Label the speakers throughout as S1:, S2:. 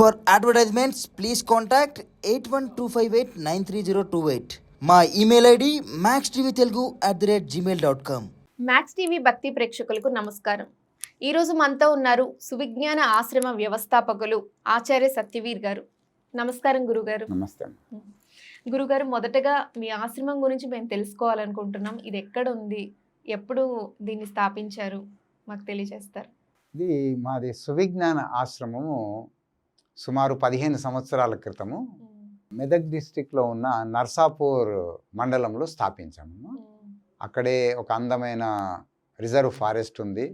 S1: For advertisements, please contact 8125893028. మా email ID maxtvtelugu@gmail.com.
S2: Max TV భక్తి ప్రేక్షకులకు నమస్కారం. ఈరోజు మనతో ఉన్నారు సువిజ్ఞాన ఆశ్రమ వ్యవస్థాపకులు ఆచార్య సత్యవీర్ గారు. నమస్కారం గురుగారు.
S3: నమస్తే.
S2: గురుగారు, మొదటగా మీ ఆశ్రమం గురించి మేము తెలుసుకోవాలనుకుంటున్నాం. ఇది ఎక్కడ ఉంది, ఎప్పుడు దీన్ని స్థాపించారు, మాకు తెలియజేస్తారు?
S3: ఇది మాది సువిజ్ఞాన ఆశ్రమము సుమారు 15 సంవత్సరాల క్రితము మెదక్ డిస్టిక్లో ఉన్న నర్సాపూర్ మండలంలో స్థాపించాము. అక్కడే ఒక అందమైన రిజర్వ్ ఫారెస్ట్ ఉంది,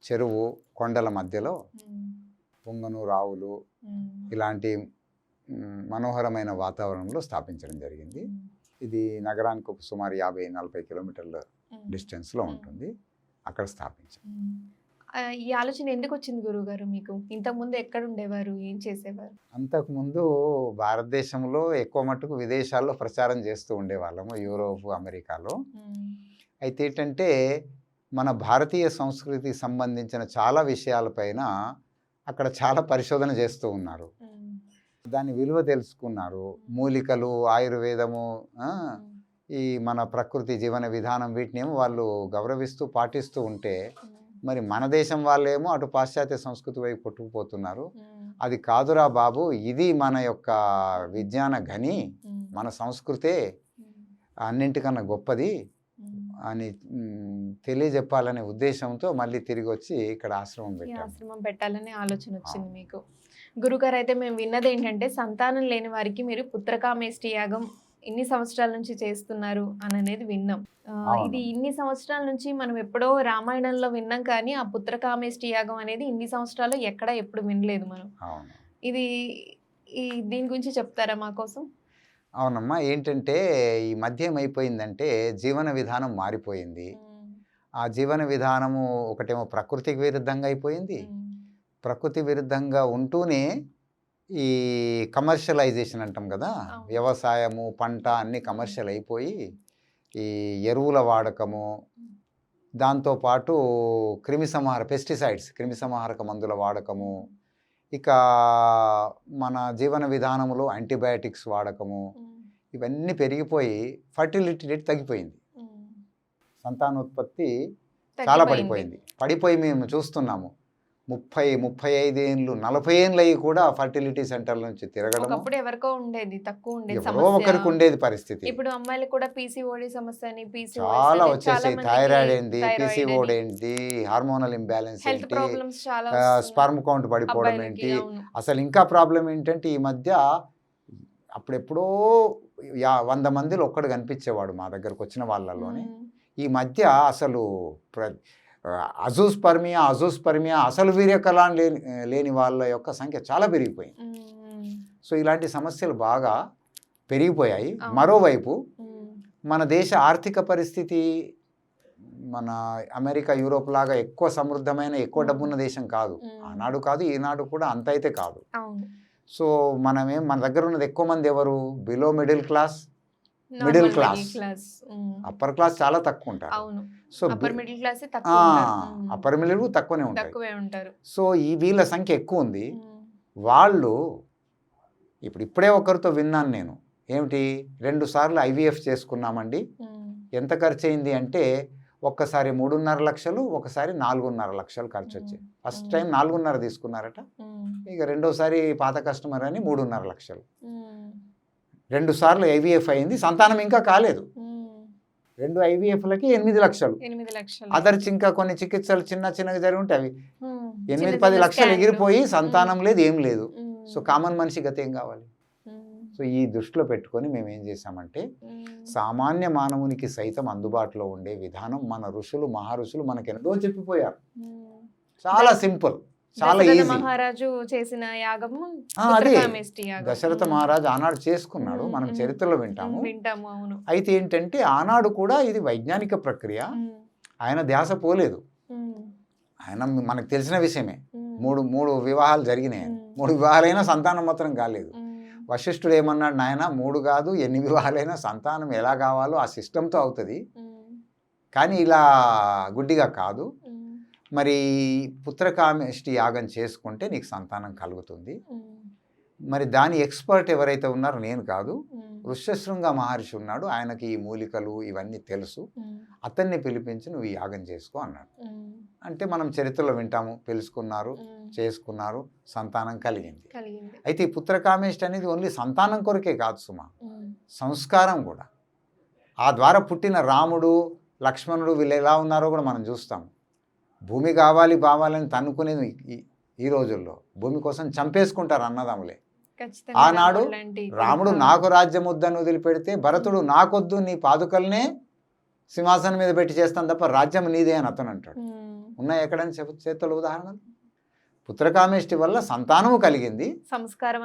S3: చెరువు, కొండల మధ్యలో పొంగనూరు ఆవులు ఇలాంటి మనోహరమైన వాతావరణంలో స్థాపించడం జరిగింది. ఇది నగరానికి ఒక సుమారు 50-40 కిలోమీటర్ల డిస్టెన్స్లో ఉంటుంది. అక్కడ స్థాపించాం.
S2: ఈ ఆలోచన ఎందుకు వచ్చింది గురుగారు మీకు? ఇంతకుముందు ఎక్కడ ఉండేవారు, ఏం చేసేవారు?
S3: అంతకుముందు భారతదేశంలో ఎక్కువ మట్టుకు విదేశాల్లో ప్రచారం చేస్తూ ఉండేవాళ్ళము, యూరోప్, అమెరికాలో. అయితే ఏంటంటే మన భారతీయ సంస్కృతికి సంబంధించిన చాలా విషయాలపైన అక్కడ చాలా పరిశోధన చేస్తూ ఉన్నారు. దాని విలువ తెలుసుకున్నారు. మూలికలు, ఆయుర్వేదము, ఈ మన ప్రకృతి జీవన విధానం, వీటిని ఏమో వాళ్ళు గౌరవిస్తూ పాటిస్తూ ఉంటే మరి మన దేశం వాళ్ళేమో అటు పాశ్చాత్య సంస్కృతి వైపు కొట్టుకుపోతున్నారు. అది కాదురా బాబు, ఇది మన యొక్క విజ్ఞాన గని, మన సంస్కృతే అన్నింటికన్నా గొప్పది అని తెలియజెప్పాలనే ఉద్దేశంతో మళ్ళీ తిరిగి వచ్చి ఇక్కడ ఆశ్రమం
S2: పెట్టాలనే ఆలోచన వచ్చింది మీకు. గురుగారు, అయితే మేము విన్నది ఏంటంటే సంతానం లేని వారికి మీరు పుత్రకామేష్టి యాగం ఇన్ని సంవత్సరాల నుంచి చేస్తున్నారు అని అనేది విన్నాం. ఇది ఇన్ని సంవత్సరాల నుంచి మనం ఎప్పుడో రామాయణంలో విన్నాం, కానీ ఆ పుత్రకామేష్టి యాగం అనేది ఇన్ని సంవత్సరాలు ఎక్కడ ఎప్పుడు వినలేదు మనం. ఇది దీని గురించి చెప్తారా మా కోసం?
S3: అవునమ్మా. ఏంటంటే ఈ మధ్య ఏమైపోయిందంటే జీవన విధానం మారిపోయింది. ఆ జీవన విధానము ఒకటేమో ప్రకృతికి విరుద్ధంగా అయిపోయింది. ప్రకృతి విరుద్ధంగా ఉంటూనే ఈ కమర్షియలైజేషన్ అంటాం కదా, వ్యవసాయము, పంట అన్నీ కమర్షియల్ అయిపోయి ఈ ఎరువుల వాడకము, దాంతోపాటు పెస్టిసైడ్స్, క్రిమిసంహారక మందుల వాడకము, ఇక మన జీవన విధానంలో యాంటీబయాటిక్స్ వాడకము, ఇవన్నీ పెరిగిపోయి ఫర్టిలిటీ రేట్ తగ్గిపోయింది. సంతానోత్పత్తి చాలా పడిపోయి మేము చూస్తున్నాము. 30-35 ఏళ్ళు 40 ఏళ్ళు అయ్యి కూడా ఫర్టిలిటీ సెంటర్ల నుంచి తిరగడం.
S2: ఎవరికో ఉండేది, తక్కువ ఉండేది,
S3: ఎవరో ఒకరికి ఉండేది పరిస్థితి.
S2: ఇప్పుడు అమ్మాయిలకు కూడా పీసీఓడి సమస్య అని
S3: చాలా వచ్చేసాయి. థైరాయిడ్ ఏంటి, పీసీఓడి ఏంటి, హార్మోనల్ ఇంబ్యాలెన్స్ ఏంటి, స్పర్మ్ కౌంట్ పడిపోవడం ఏంటి. అసలు ఇంకా ప్రాబ్లం ఏంటంటే ఈ మధ్య అప్పుడెప్పుడో 100 మందిలో ఒక్కడు కనిపించేవాడు మా దగ్గరకు వచ్చిన వాళ్ళలోనే. ఈ మధ్య అసలు అజోస్పర్మియా అసలు వీర్యకళ లేని వాళ్ళ యొక్క సంఖ్య చాలా పెరిగిపోయింది. సో ఇలాంటి సమస్యలు బాగా పెరిగిపోయాయి. మరోవైపు మన దేశ ఆర్థిక పరిస్థితి మన అమెరికా, యూరోప్ లాగా ఎక్కువ సమృద్ధమైన, ఎక్కువ డబ్బున్న దేశం కాదు. ఆనాడు కాదు, ఈనాడు కూడా అంత అయితే కాదు. సో మన దగ్గర ఉన్నది ఎక్కువ మంది ఎవరు? Below middle class, middle class, upper class చాలా తక్కువ ఉంటారు. సో అప్పర్ మిడిల్ తక్కువనే ఉంటారు. సో ఈ వీళ్ళ సంఖ్య ఎక్కువ ఉంది. వాళ్ళు ఇప్పుడే ఒకరితో విన్నాను నేను, ఏమిటి 2 సార్లు IVF చేసుకున్నామండి, ఎంత ఖర్చు అయింది అంటే ఒక్కసారి 3.5 లక్షలు, ఒకసారి 4.5 లక్షలు ఖర్చు వచ్చాయి. ఫస్ట్ టైం 4.5 తీసుకున్నారట, ఇక రెండోసారి పాత కస్టమర్ అని 3.5 లక్షలు. 2 సార్లు IVF అయింది, సంతానం ఇంకా కాలేదు. 2 IVFలకి 8 లక్షలు. అదర్స్ ఇంకా కొన్ని చికిత్సలు చిన్నగా జరిగి ఉంటే అవి 8-10 లక్షలు ఎగిరిపోయి సంతానం లేదు, ఏం లేదు. సో కామన్ మనిషి గత ఏం కావాలి? సో ఈ దృష్టిలో పెట్టుకొని మేము ఏం చేసామంటే సామాన్య మానవునికి సైతం అందుబాటులో ఉండే విధానం మన ఋషులు, మహారుషులు మనకు ఎంతో చెప్పిపోయారు. చాలా సింపుల్, చాలా ఈజీ.
S2: మహారాజు చేసిన యాగము
S3: అదే దశరథ మహారాజు ఆనాడు చేసుకున్నాడు, మనం చరిత్రలో వింటాము. అయితే ఏంటంటే ఆనాడు కూడా ఇది వైజ్ఞానిక ప్రక్రియ, ఆయన ధ్యాస పోలేదు. ఆయన మనకు తెలిసిన విషయమే, మూడు వివాహాలు జరిగినాయి. 3 వివాహాలైనా సంతానం మాత్రం కాలేదు. వశిష్ఠుడు ఏమన్నాడు, నాయన 3 కాదు, ఎన్ని వివాహాలైనా సంతానం ఎలా కావాలో ఆ సిస్టంతో అవుతుంది, కానీ ఇలా గుడ్డిగా కాదు. మరి పుత్రకామేష్టి యాగం చేసుకుంటే నీకు సంతానం కలుగుతుంది. మరి దాని ఎక్స్పర్ట్ ఎవరైతే ఉన్నారో నేను కాదు, ఋష్యశృంగ మహర్షి ఉన్నాడు, ఆయనకి ఈ మూలికలు ఇవన్నీ తెలుసు, అతన్ని పిలిపించి నువ్వు ఈ యాగం చేసుకో అన్నాడు. అంటే మనం చరిత్రలో వింటాము, తెలుసుకున్నారు, చేసుకున్నారు, సంతానం కలిగింది. అయితే ఈ పుత్రకామేష్టి అనేది ఓన్లీ సంతానం కొరకే కాదు సుమా, సంస్కారం కూడా. ఆ ద్వారా పుట్టిన రాముడు లక్ష్మణుడు వీళ్ళు ఎలా ఉన్నారో కూడా మనం చూస్తాం. భూమి కావాలని తన్నుకునేది ఈ రోజుల్లో భూమి కోసం చంపేసుకుంటారు అన్నదమ్ములే. ఆనాడు రాముడు నాకు రాజ్యం వద్దని వదిలిపెడితే భరతుడు నాకొద్దు నీ పాదుకల్నే సింహాసనం మీద పెట్టి చేస్తాను తప్ప రాజ్యం నీదే అని అతను అంటాడు. ఉన్నాయి ఎక్కడని చేతుల ఉదాహరణలు. పుత్రకామేష్టి వల్ల సంతానము కలిగింది, సంస్కారం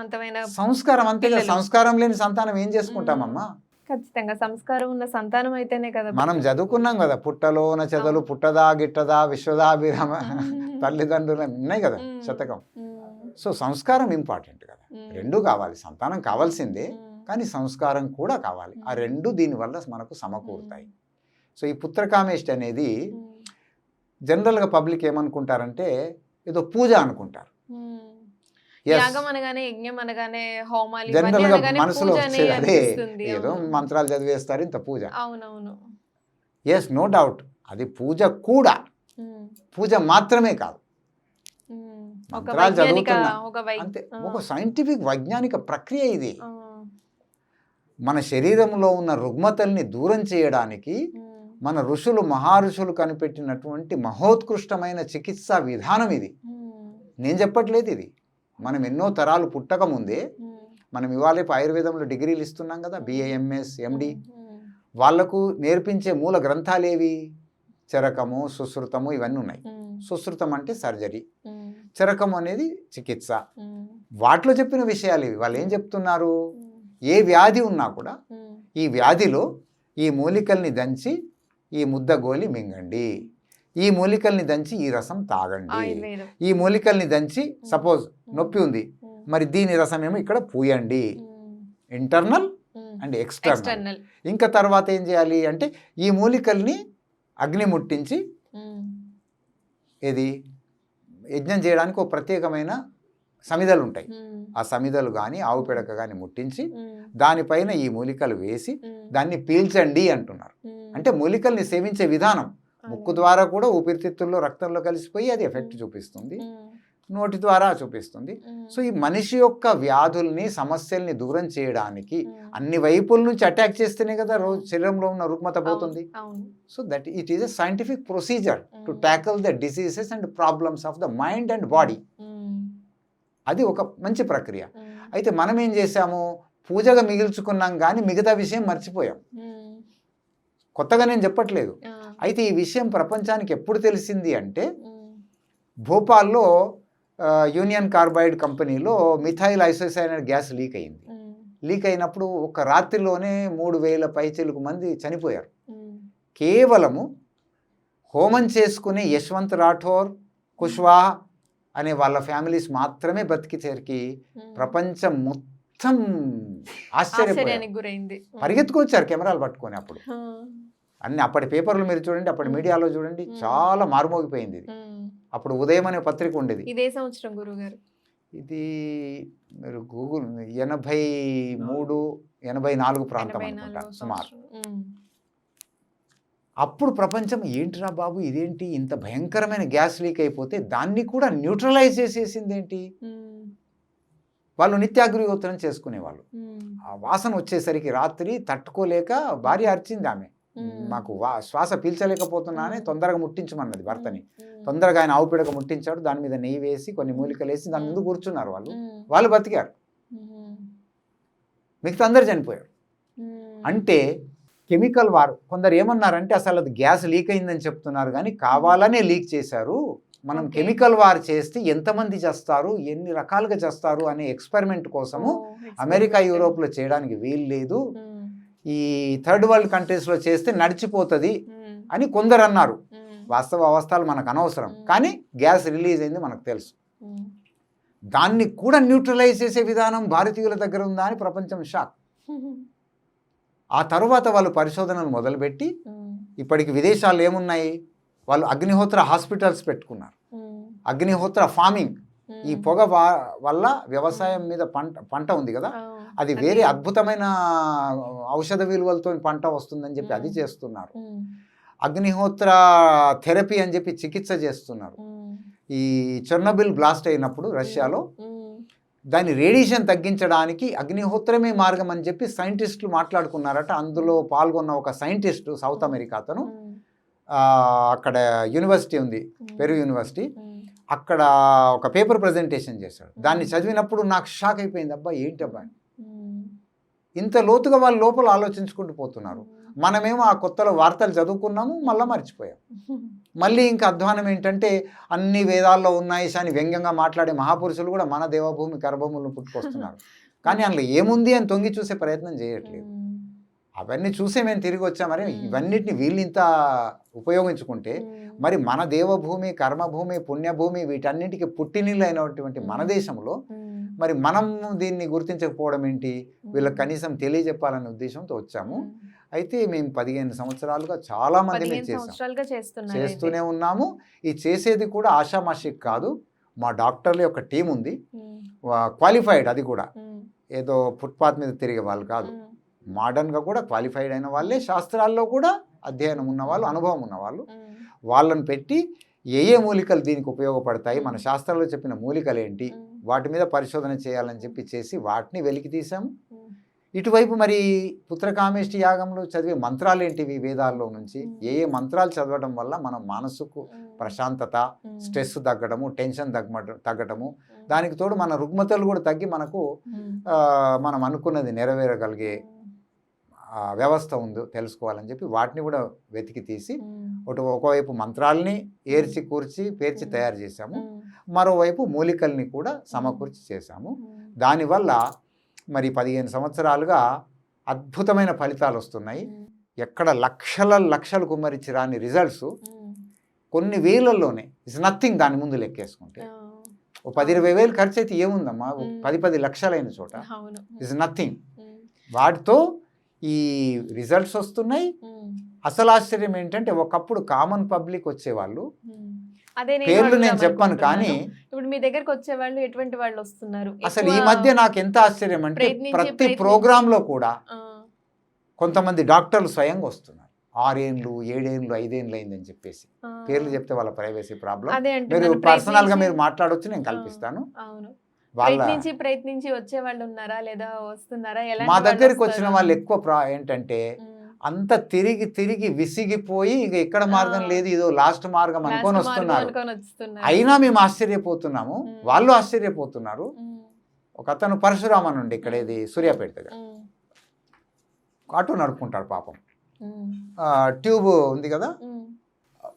S3: అంతే. సంస్కారం లేని సంతానం ఏం చేసుకుంటామమ్మా?
S2: ఖచ్చితంగా సంస్కారం ఉన్న సంతానం అయితేనే కదా.
S3: మనం చదువుకున్నాం కదా, పుట్టలోన చెదలు పుట్టదా గిట్టదా విశ్వదాభిరామ తల్లిదండ్రులు ఉన్నాయి కదా శతకం. సో సంస్కారం ఇంపార్టెంట్ కదా, రెండూ కావాలి. సంతానం కావాల్సిందే, కానీ సంస్కారం కూడా కావాలి. ఆ రెండు దీనివల్ల మనకు సమకూరుతాయి. సో ఈ పుత్రకామేష్టి అనేది జనరల్గా పబ్లిక్ ఏమనుకుంటారంటే ఏదో పూజ అనుకుంటారు. జనరల్గా మనసులో వచ్చేది అదే, ఏదో మంత్రాలు చదివేస్తారు ఇంత పూజ. ఎస్, నో డౌట్, అది పూజ కూడా. పూజ మాత్రమే కాదు, మంత్రాలు చదువుతున్నా అంతే. ఒక సైంటిఫిక్ వైజ్ఞానిక ప్రక్రియ ఇది. మన శరీరంలో ఉన్న రుగ్మతల్ని దూరం చేయడానికి మన ఋషులు మహారుషులు కనిపెట్టినటువంటి మహోత్కృష్టమైన చికిత్సా విధానం ఇది. నేను చెప్పట్లేదు ఇది, మనం ఎన్నో తరాలు పుట్టక ముందే మనం ఇవాళ ఆయుర్వేదంలో డిగ్రీలు ఇస్తున్నాం కదా, బిఏఎంఎస్ ఎండి, వాళ్లకు నేర్పించే మూల గ్రంథాలేవి? చరకము, సుశ్రుతము ఇవన్నీ ఉన్నాయి. సుశ్రుతం అంటే సర్జరీ, చరకం అనేది చికిత్స. వాటిలో చెప్పిన విషయాలు ఇవి. వాళ్ళు ఏం చెప్తున్నారు? ఏ వ్యాధి ఉన్నా కూడా ఈ వ్యాధిలో ఈ మూలికల్ని దంచి ఈ ముద్ద గోలి మింగండి, ఈ మూలికల్ని దంచి ఈ రసం తాగండి, ఈ మూలికల్ని దంచి సపోజ్ నొప్పి ఉంది మరి దీని రసం ఏమో ఇక్కడ పూయండి, ఇంటర్నల్ అండ్ ఎక్స్టర్నల్. ఇంకా తర్వాత ఏం చేయాలి అంటే ఈ మూలికల్ని అగ్ని ముట్టించి ఇది యజ్ఞం చేయడానికి ఒక ప్రత్యేకమైన సమిదలు ఉంటాయి. ఆ సమిదలు కానీ ఆవు పిడక కానీ ముట్టించి దానిపైన ఈ మూలికలు వేసి దాన్ని పీల్చండి అంటున్నారు. అంటే మూలికల్ని సేవించే విధానం ముక్కు ద్వారా కూడా ఊపిరితిత్తుల్లో రక్తంలో కలిసిపోయి అది ఎఫెక్ట్ చూపిస్తుంది, నోటి ద్వారా చూపిస్తుంది. సో ఈ మనిషి యొక్క వ్యాధుల్ని సమస్యల్ని దూరం చేయడానికి అన్ని వైపుల నుంచి అటాక్ చేస్తేనే కదా శరీరంలో ఉన్న రుగ్మత పోతుంది. So that it is a scientific procedure to tackle the diseases and problems of the mind and body. అది ఒక మంచి ప్రక్రియ. అయితే మనం ఏం చేసాము? పూజగా మిగిల్చుకున్నాం కానీ మిగతా విషయం మర్చిపోయాం. కొత్తగా నేను చెప్పట్లేదు. అయితే ఈ విషయం ప్రపంచానికి ఎప్పుడు తెలిసింది అంటే భోపాల్లో యూనియన్ కార్బైడ్ కంపెనీలో మిథైల్ ఐసోసైనైడ్ గ్యాస్ లీక్ అయింది. లీక్ అయినప్పుడు ఒక రాత్రిలోనే 3000 పైచిలుకు మంది చనిపోయారు. కేవలము హోమం చేసుకునే యశ్వంత్ రాఠోర్, కుష్వాహా అనే వాళ్ళ ఫ్యామిలీస్ మాత్రమే బతికిచేరికి ప్రపంచం మొత్తం ఆశ్చర్యపోయింది. పరిగెత్తుకొచ్చారు కెమెరాలు పట్టుకొని. అప్పుడు అన్ని అప్పటి పేపర్లు మీరు చూడండి, అప్పటి మీడియాలో చూడండి, చాలా మారుమోగిపోయింది ఇది. అప్పుడు ఉదయం అనే పత్రిక ఉండేది.
S2: ఇదే సంవత్సరం గురుగారు,
S3: ఇది మీరు గూగుల్ 83, 84 ప్రాంతం అనుకుంటా సుమారు. అప్పుడు ప్రపంచం ఏంటిరా బాబు ఇదేంటి ఇంత భయంకరమైన గ్యాస్ లీక్ అయిపోతే దాన్ని కూడా న్యూట్రలైజ్ చేసేసింది ఏంటి? వాళ్ళు నిత్యాగ్నిహోత్రం చేసుకునేవాళ్ళు. ఆ వాసన వచ్చేసరికి రాత్రి తట్టుకోలేక భార్య అరిచింది. ఆమె మాకు శ్వాస పీల్చలేకపోతున్నా అని తొందరగా ముట్టించమన్నది భర్తని. తొందరగా ఆయన ఆవు పిడక ముట్టించాడు, దాని మీద నెయ్యి వేసి కొన్ని మూలికలు వేసి దాని ముందు కూర్చున్నారు. వాళ్ళు బతికారు, మిగతా అందరు చనిపోయారు. అంటే కెమికల్ వార్. కొందరు ఏమన్నారంటే అసలు అది గ్యాస్ లీక్ అయిందని చెప్తున్నారు కానీ కావాలనే లీక్ చేశారు. మనం కెమికల్ వార్ చేస్తే ఎంతమంది చేస్తారు, ఎన్ని రకాలుగా చేస్తారు అనే ఎక్స్పెరిమెంట్ కోసము అమెరికా, యూరోప్లో చేయడానికి వీలు లేదు, ఈ థర్డ్ వరల్డ్ కంట్రీస్లో చేస్తే నడిచిపోతుంది అని కొందరు అన్నారు. వాస్తవ అవస్థలు మనకు అనవసరం, కానీ గ్యాస్ రిలీజ్ అయింది మనకు తెలుసు. దాన్ని కూడా న్యూట్రలైజ్ చేసే విధానం భారతీయుల దగ్గర ఉందా అని ప్రపంచం షాక్. ఆ తరువాత వాళ్ళు పరిశోధనలు మొదలుపెట్టి ఇప్పటికి విదేశాల్లో ఏమున్నాయి, వాళ్ళు అగ్నిహోత్ర హాస్పిటల్స్ పెట్టుకున్నారు, అగ్నిహోత్ర ఫార్మింగ్. ఈ పొగ వల్ల వ్యవసాయం మీద పంట ఉంది కదా, అది వేరే అద్భుతమైన ఔషధ విలువలతో పంట వస్తుందని చెప్పి అది చేస్తున్నారు. అగ్నిహోత్ర థెరపీ అని చెప్పి చికిత్స చేస్తున్నారు. ఈ చెర్నోబిల్ బ్లాస్ట్ అయినప్పుడు రష్యాలో దాని రేడియేషన్ తగ్గించడానికి అగ్నిహోత్రమే మార్గం అని చెప్పి సైంటిస్టులు మాట్లాడుకున్నారట. అందులో పాల్గొన్న ఒక సైంటిస్టు సౌత్ అమెరికా అతను, అక్కడ యూనివర్సిటీ ఉంది, పెరు యూనివర్సిటీ, అక్కడ ఒక పేపర్ ప్రజెంటేషన్ చేశాడు. దాన్ని చదివినప్పుడు నాకు షాక్ అయిపోయింది. అబ్బా ఏంటి అబ్బా, ఇంత లోతుగా వాళ్ళు లోపల ఆలోచించుకుంటూ పోతున్నారు. మనమేమో ఆ కొత్తలో వార్తలు చదువుకున్నాము, మళ్ళీ మర్చిపోయాం. మళ్ళీ ఇంకా అధ్వానం ఏంటంటే అన్ని వేదాల్లో ఉన్నాయి అని వ్యంగ్యంగా మాట్లాడే మహాపురుషులు కూడా మన దేవభూమి కర్భభూములను పుట్టుకొస్తున్నారు. కానీ అందులో ఏముంది అని తొంగి చూసే ప్రయత్నం చేయట్లేదు. అవన్నీ చూసే మేము తిరిగి వచ్చామని ఇవన్నిటిని వీళ్ళు ఇంత ఉపయోగించుకుంటే మరి మన దేవభూమి, కర్మభూమి, పుణ్యభూమి వీటన్నిటికీ పుట్టినీళ్ళు అయినటువంటి మన దేశంలో మరి మనం దీన్ని గుర్తించకపోవడం ఏంటి? వీళ్ళకి కనీసం తెలియజెప్పాలనే ఉద్దేశంతో వచ్చాము. అయితే మేము 15 సంవత్సరాలుగా చాలా మంది చేస్తూనే ఉన్నాము. ఈ చేసేది కూడా ఆషామాషి కాదు. మా డాక్టర్ల యొక్క టీం ఉంది, క్వాలిఫైడ్. అది కూడా ఏదో ఫుట్పాత్ మీద తిరిగే వాళ్ళు కాదు, మోడర్న్గా కూడా క్వాలిఫైడ్ అయిన వాళ్ళే, శాస్త్రాల్లో కూడా అధ్యయనం ఉన్నవాళ్ళు, అనుభవం ఉన్నవాళ్ళు. వాళ్ళని పెట్టి ఏ మూలికలు దీనికి ఉపయోగపడతాయి, మన శాస్త్రాల్లో చెప్పిన మూలికలు ఏంటి, వాటి మీద పరిశోధన చేయాలని చెప్పి చేసి వాటిని వెలికి తీసాము. ఇటువైపు మరి పుత్రకామేష్టి యాగంలో చదివే మంత్రాలు ఏంటివి, వేదాల్లో నుంచి ఏ మంత్రాలు చదవడం వల్ల మన మనసుకు ప్రశాంతత, స్ట్రెస్ తగ్గడము, టెన్షన్ తగ్గటము, దానికి తోడు మన రుగ్మతలు కూడా తగ్గి మనకు మనం అనుకున్నది నెరవేరగలిగే వ్యవస్థ ఉందో తెలుసుకోవాలని చెప్పి వాటిని కూడా వెతికి తీసి ఒకవైపు మంత్రాలని ఏర్చి కూర్చి పేర్చి తయారు చేశాము, మరోవైపు మూలికల్ని కూడా సమకూర్చి చేశాము. దానివల్ల మరి 15 సంవత్సరాలుగా అద్భుతమైన ఫలితాలు వస్తున్నాయి. ఎక్కడ లక్షలు కుమ్మరించి రాని రిజల్ట్స్ కొన్ని వేలల్లోనే, ఇట్స్ నథింగ్. దాని ముందు లెక్కేసుకుంటే 10-20 వేలు ఖర్చు అయితే ఏముందమ్మా, 10 లక్షలైన చోట ఇట్స్ నథింగ్. వాటితో ఈ రిజల్ట్స్ వస్తున్నాయి. అసలు ఆశ్చర్యం ఏంటంటే ఒకప్పుడు కామన్ పబ్లిక్ వచ్చేవాళ్ళు, పేర్లు నేను చెప్పాను కానీ
S2: ఇప్పుడు మీ దగ్గరకు వచ్చే వాళ్ళు ఎటువంటి వాళ్ళు వస్తున్నారు?
S3: అసలు ఈ మధ్య నాకు ఎంత ఆశ్చర్యం అంటే ప్రతి ప్రోగ్రామ్ లో కూడా కొంతమంది డాక్టర్లు స్వయంగా వస్తున్నారు. 6 ఏళ్ళు 7 ఏళ్ళు 5 ఏళ్ళు అయిందని చెప్పేసి పేర్లు చెప్తే వాళ్ళ ప్రైవసీ ప్రాబ్లం. మీరు పర్సనల్ గా మీరు మాట్లాడొచ్చు, నేను కల్పిస్తాను.
S2: ప్రయత్నించి వచ్చే వాళ్ళు ఉన్నారా లేదా వస్తున్నారా?
S3: మా దగ్గరికి వచ్చిన వాళ్ళు ఎక్కువ ఏంటంటే అంత తిరిగి విసిగిపోయి ఇక ఎక్కడ మార్గం లేదు, ఇదో లాస్ట్ మార్గం అనుకొని వస్తున్నారు. అయినా మేము ఆశ్చర్యపోతున్నాము, వాళ్ళు ఆశ్చర్యపోతున్నారు. ఒక అతను పరశురామన్ ఉండి ఇక్కడ ఇది సూర్యాపేట దగ్గర ఆటో నడుపుకుంటాడు పాపం. ట్యూబ్ ఉంది కదా,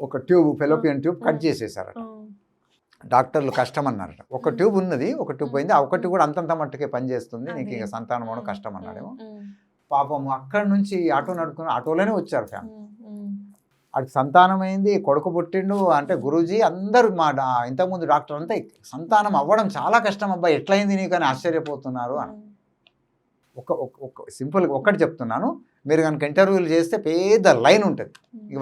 S3: ఒక ట్యూబ్ ఫెలోపియన్ ట్యూబ్ కట్ చేసేసారట. డాక్టర్లు కష్టం అన్నారట. ఒక ట్యూబ్ ఉన్నది, ఒక ట్యూబ్ పోయింది, ఆ ఒకటి కూడా అంతంత మట్టుకే పనిచేస్తుంది, నీకు ఇక సంతానం అవడం కష్టం అన్నాడేమో. పాపం అక్కడి నుంచి ఆటో నడుపుకుని ఆటోలోనే వచ్చారు ఫ్యామిలీ. అటు సంతానం అయింది, కొడుకు పుట్టిండు. అంటే గురూజీ అందరూ మా ఇంతకుముందు డాక్టర్ అంతా సంతానం అవ్వడం చాలా కష్టం అబ్బా, ఎట్లయింది నీకు అని ఆశ్చర్యపోతున్నారు అని. ఒక సింపుల్గా ఒక్కటి చెప్తున్నాను, మీరు కనుక ఇంటర్వ్యూలు చేస్తే పెద్ద లైన్ ఉంటుంది.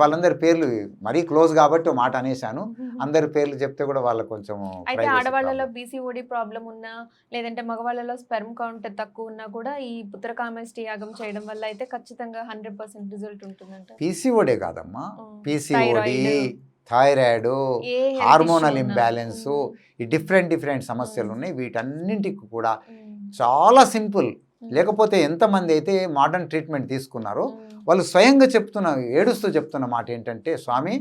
S3: వాళ్ళందరి పేర్లు మరీ క్లోజ్ కాబట్టి ఒక మాట అనేసాను, అందరి పేర్లు చెప్తే కూడా వాళ్ళకి కొంచెం.
S2: అయితే ఆడవాళ్ళలో బీసీఓడి ప్రాబ్లం ఉన్నా లేదంటే మగవాళ్ళలో స్పెర్మ్ కౌంట్ తక్కువ ఉన్నా కూడా ఈ పుత్రకామేష్టి యాగం చేయడం వల్ల అయితే ఖచ్చితంగా 100% రిజల్ట్ ఉంటుందంట.
S3: పీసీఓడే కాదమ్మా, పీసీఓడి, థైరాయిడ్, హార్మోనల్ ఇంబ్యాలెన్స్, ఈ డిఫరెంట్ సమస్యలు ఉన్నాయి. వీటన్నింటికి కూడా చాలా సింపుల్. లేకపోతే ఎంతమంది అయితే మోడర్న్ ట్రీట్మెంట్ తీసుకున్నారో వాళ్ళు స్వయంగా ఏడుస్తూ చెప్తున్న మాట ఏంటంటే, స్వామి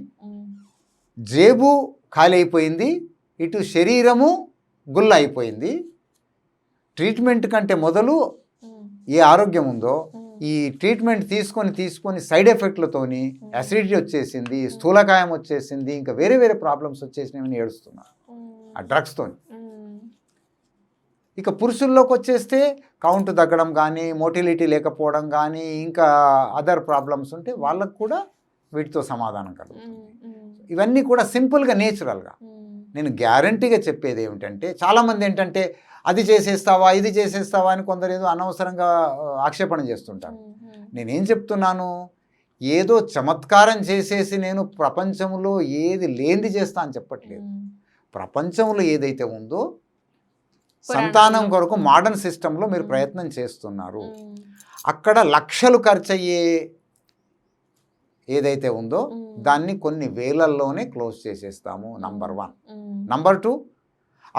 S3: జేబు ఖాళీ అయిపోయింది, ఇటు శరీరము గుల్ల అయిపోయింది. ట్రీట్మెంట్ కంటే మొదలు ఏ ఆరోగ్యం ఉందో ఈ ట్రీట్మెంట్ తీసుకొని సైడ్ ఎఫెక్ట్లతోని అసిడిటీ వచ్చేసింది, స్థూలకాయం వచ్చేసింది, ఇంకా వేరే ప్రాబ్లమ్స్ వచ్చేసినాయని ఏడుస్తున్నారు ఆ డ్రగ్స్తోని. ఇక పురుషుల్లోకి వచ్చేస్తే కౌంట్ తగ్గడం కానీ, మోటిలిటీ లేకపోవడం కానీ, ఇంకా అదర్ ప్రాబ్లమ్స్ ఉంటే వాళ్ళకు కూడా వీటితో సమాధానం కలుగుతుంది. ఇవన్నీ కూడా సింపుల్గా నేచురల్గా. నేను గ్యారంటీగా చెప్పేది ఏమిటంటే, చాలామంది ఏంటంటే అది చేసేస్తావా ఇది చేసేస్తావా అని కొందరు ఏదో అనవసరంగా ఆక్షేపణ చేస్తుంటారు. నేనేం చెప్తున్నాను, ఏదో చమత్కారం చేసేసి నేను ప్రపంచంలో ఏది లేనిది చేస్తా అని చెప్పట్లేదు. ప్రపంచంలో ఏదైతే ఉందో సంతానం కొరకు మోడర్న్ సిస్టంలో మీరు ప్రయత్నం చేస్తున్నారు. అక్కడ లక్షలు ఖర్చు అయ్యే ఏదైతే ఉందో దాన్ని కొన్ని వేలల్లోనే క్లోజ్ చేసేస్తాము. నంబర్ 1. నంబర్ 2,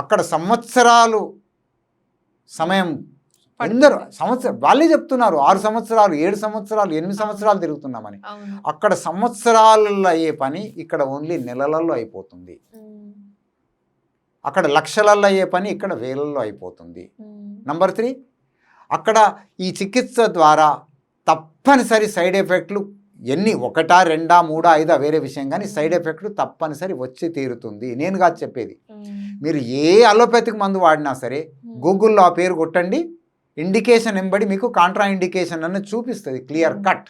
S3: అక్కడ సంవత్సరాలు సమయం అందరూ వాళ్ళే చెప్తున్నారు 6 సంవత్సరాలు 7 సంవత్సరాలు 8 సంవత్సరాలు తిరుగుతున్నామని. అక్కడ సంవత్సరాలలో అయ్యే పని ఇక్కడ ఓన్లీ నెలలలో అయిపోతుంది. అక్కడ లక్షలలో అయ్యే పని ఇక్కడ వేలల్లో అయిపోతుంది. నంబర్ 3, అక్కడ ఈ చికిత్స ద్వారా తప్పనిసరి సైడ్ ఎఫెక్ట్లు ఎన్ని 1, 2, 3, 5 వేరే విషయం, కానీ సైడ్ ఎఫెక్ట్లు తప్పనిసరి వచ్చి తీరుతుంది. నేను కాదు చెప్పేది. మీరు ఏ అలోపతిక్ మందు వాడినా సరే గూగుల్లో ఆ పేరు కొట్టండి, ఇండికేషన్ ఎంబడి మీకు కాంట్రా ఇండికేషన్ అని చూపిస్తుంది క్లియర్ కట్.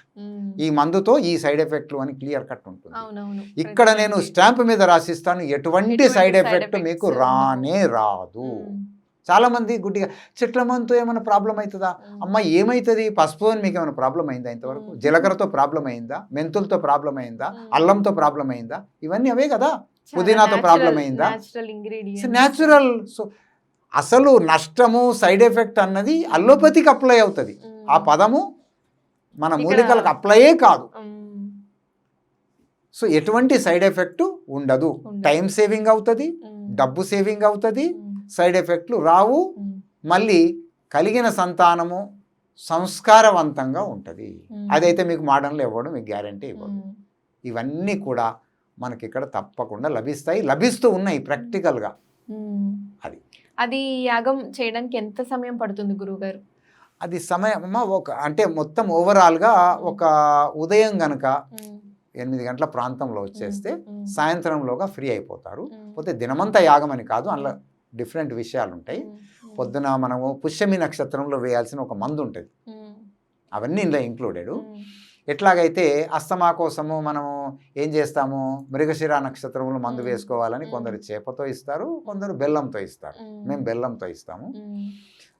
S3: ఈ మందుతో ఈ సైడ్ ఎఫెక్ట్లు అని క్లియర్ కట్ ఉంటుంది. ఇక్కడ నేను స్టాంప్ మీద రాసిస్తాను, ఎటువంటి సైడ్ ఎఫెక్ట్ మీకు రానే రాదు. చాలామంది గుడ్డిగా చెట్ల మందుతో ఏమైనా ప్రాబ్లం అవుతుందా? అమ్మ ఏమవుతుంది? పసుపు అని మీకు ఏమైనా ప్రాబ్లం అయిందా ఇంతవరకు? జీలకర్రతో ప్రాబ్లం అయిందా? మెంతులతో ప్రాబ్లం అయిందా? అల్లంతో ప్రాబ్లం అయిందా? ఇవన్నీ అవే కదా. పుదీనాతో ప్రాబ్లం అయిందా? న్యాచురల్. సో అసలు నష్టము సైడ్ ఎఫెక్ట్ అన్నది అల్లోపతికి అప్లై అవుతుంది. ఆ పదము మన మూలికలకు అప్లైయే కాదు. సో ఎటువంటి సైడ్ ఎఫెక్ట్ ఉండదు. టైం సేవింగ్ అవుతుంది, డబ్బు సేవింగ్ అవుతుంది, సైడ్ ఎఫెక్ట్లు రావు. మళ్ళీ కలిగిన సంతానము సంస్కారవంతంగా ఉంటుంది. అదైతే మీకు మోడర్న్లో ఇవ్వడం మీకు గ్యారంటీ ఇవ్వదు. ఇవన్నీ కూడా మనకి ఇక్కడ తప్పకుండా లభిస్తాయి, లభిస్తూ ఉన్నాయి ప్రాక్టికల్గా.
S2: అది యాగం చేయడానికి ఎంత సమయం పడుతుంది గురువుగారు?
S3: అది సమయం అంటే మొత్తం ఓవరాల్గా ఒక ఉదయం గనక 8 గంటల ప్రాంతంలో వచ్చేస్తే సాయంత్రంలోగా ఫ్రీ అయిపోతారు. పోతే దినమంతా యాగం అని కాదు, అందులో డిఫరెంట్ విషయాలు ఉంటాయి. పొద్దున మనము పుష్యమి నక్షత్రంలో వేయాల్సిన ఒక మందు ఉంటుంది, అవన్నీ ఇందులో ఇంక్లూడెడ్. ఎట్లాగైతే అస్తమా కోసము మనము ఏం చేస్తాము, మృగశిర నక్షత్రంలో మందు వేసుకోవాలని కొందరు చేపతో ఇస్తారు, కొందరు బెల్లంతో ఇస్తారు. మేము బెల్లంతో ఇస్తాము.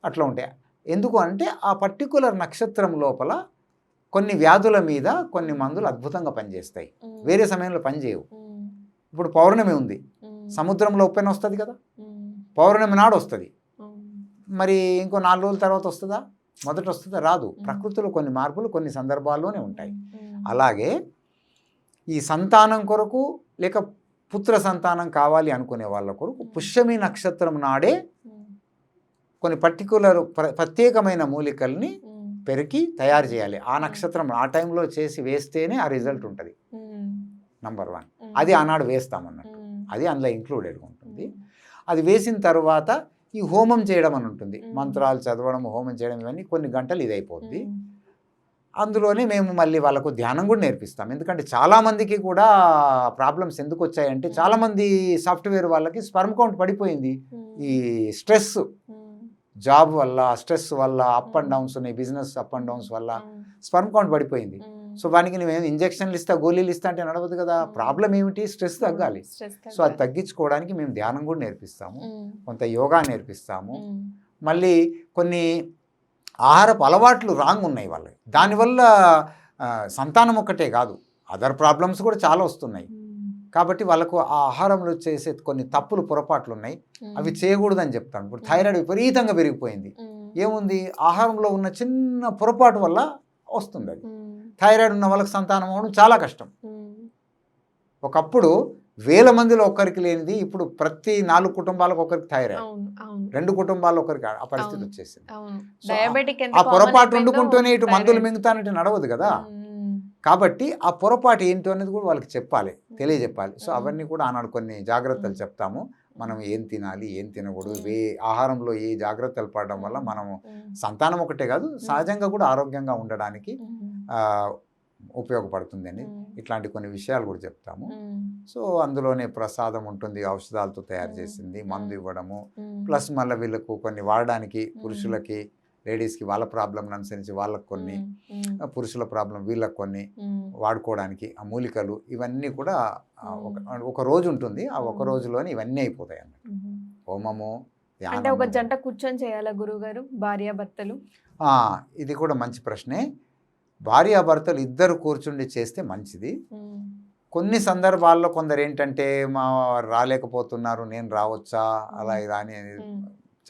S3: అట్లా ఉంటాయి. ఎందుకు అంటే ఆ పర్టికులర్ నక్షత్రం లోపల కొన్ని వ్యాధుల మీద కొన్ని మందులు అద్భుతంగా పనిచేస్తాయి, వేరే సమయంలో పనిచేయవు. ఇప్పుడు పౌర్ణమి ఉంది, సముద్రంలో ఉప్పెన వస్తుంది కదా, పౌర్ణమి నాడు వస్తుంది. మరి ఇంకో 4 రోజుల తర్వాత వస్తుందా? మొదట వస్తుందా? రాదు. ప్రకృతిలో కొన్ని మార్పులు కొన్ని సందర్భాల్లోనే ఉంటాయి. అలాగే ఈ సంతానం కొరకు లేక పుత్ర సంతానం కావాలి అనుకునే వాళ్ళ కొరకు పుష్యమి నక్షత్రం నాడే కొన్ని పర్టికులర్ ప్రత్యేకమైన మూలికల్ని పెరికి తయారు చేయాలి. ఆ నక్షత్రం ఆ టైంలో చేసి వేస్తేనే ఆ రిజల్ట్ ఉంటుంది. నంబర్ 1 అది ఆనాడు వేస్తామన్నట్టు, అది అందులో ఇంక్లూడెడ్ ఉంటుంది. అది వేసిన తర్వాత ఈ హోమం చేయడం అని ఉంటుంది, మంత్రాలు చదవడం, హోమం చేయడం, ఇవన్నీ కొన్ని గంటలు ఇది అయిపోద్ది. అందులోనే మేము మళ్ళీ వాళ్ళకు ధ్యానం కూడా నేర్పిస్తాం. ఎందుకంటే చాలామందికి కూడా ప్రాబ్లమ్స్ ఎందుకు వచ్చాయంటే, చాలామంది సాఫ్ట్వేర్ వాళ్ళకి స్పర్మ్ కౌంట్ పడిపోయింది. ఈ స్ట్రెస్, జాబ్ వల్ల, స్ట్రెస్ వల్ల, అప్ అండ్ డౌన్స్ ఉన్నాయి, బిజినెస్ అప్ అండ్ డౌన్స్ వల్ల స్పర్మ్ కౌంట్ పడిపోయింది. సో వానికి మేము ఇంజక్షన్లు ఇస్తా, గోళీలు ఇస్తా అంటే నడవదు కదా. ప్రాబ్లం ఏమిటి? స్ట్రెస్ తగ్గాలి. సో అది తగ్గించుకోవడానికి మేము ధ్యానం కూడా నేర్పిస్తాము, కొంత యోగా నేర్పిస్తాము. మళ్ళీ కొన్ని ఆహారపు అలవాట్లు రాంగ్ ఉన్నాయి వాళ్ళకి, దానివల్ల సంతానం ఒక్కటే కాదు అదర్ ప్రాబ్లమ్స్ కూడా చాలా వస్తున్నాయి. కాబట్టి వాళ్ళకు ఆ ఆహారంలో చేసే కొన్ని తప్పులు పొరపాట్లు ఉన్నాయి, అవి చేయకూడదని చెప్తాను. ఇప్పుడు థైరాయిడ్ విపరీతంగా పెరిగిపోయింది. ఏముంది? ఆహారంలో ఉన్న చిన్న పొరపాటు వల్ల వస్తుంది. అది థైరాయిడ్ ఉన్న వాళ్ళకి సంతానం అవ్వడం చాలా కష్టం. ఒకప్పుడు 1000 మందిలో ఒకరికి లేనిది ఇప్పుడు ప్రతి 4 కుటుంబాలకు ఒకరికి థైరాయిడ్, 2 కుటుంబాల్లో ఒకరికి ఆ పరిస్థితి వచ్చేసింది. ఆ పొరపాటు వండుకుంటూనే ఇటు మందులు మింగుతానంటే నడవదు కదా. కాబట్టి ఆ పొరపాటు ఏంటో అనేది కూడా వాళ్ళకి చెప్పాలి, తెలియజెప్పాలి. సో అవన్నీ కూడా ఆనాడు కొన్ని జాగ్రత్తలు చెప్తాము. మనం ఏం తినాలి, ఏం తినకూడదు, ఆహారంలో ఏ జాగ్రత్తలు పడడం వల్ల మనము సంతానం ఒకటే కాదు సహజంగా కూడా ఆరోగ్యంగా ఉండడానికి ఉపయోగపడుతుంది అని ఇట్లాంటి కొన్ని విషయాలు కూడా చెప్తాము. సో అందులోనే ప్రసాదం ఉంటుంది, ఔషధాలతో తయారు చేసింది, మందు ఇవ్వడము, ప్లస్ మళ్ళీ వీళ్ళకు కొన్ని వాడడానికి పురుషులకి లేడీస్కి వాళ్ళ ప్రాబ్లం అనుసరించి వాళ్ళకు కొన్ని, పురుషుల ప్రాబ్లం వీళ్ళకి కొన్ని వాడుకోవడానికి ఆ మూలికలు ఇవన్నీ కూడా ఒక రోజు ఉంటుంది. ఆ ఒక రోజులోనే ఇవన్నీ అయిపోతాయి అన్నట్టు. హోమము,
S2: అంటే ఒక జంట కూర్చొని చేయాలా గురువుగారు, భార్యాభర్తలు?
S3: ఇది కూడా మంచి ప్రశ్నే. భార్యాభర్తలు ఇద్దరు కూర్చుండి చేస్తే మంచిది. కొన్ని సందర్భాల్లో కొందరు ఏంటంటే మా రాలేకపోతున్నారు, నేను రావచ్చా అలా ఇలా అని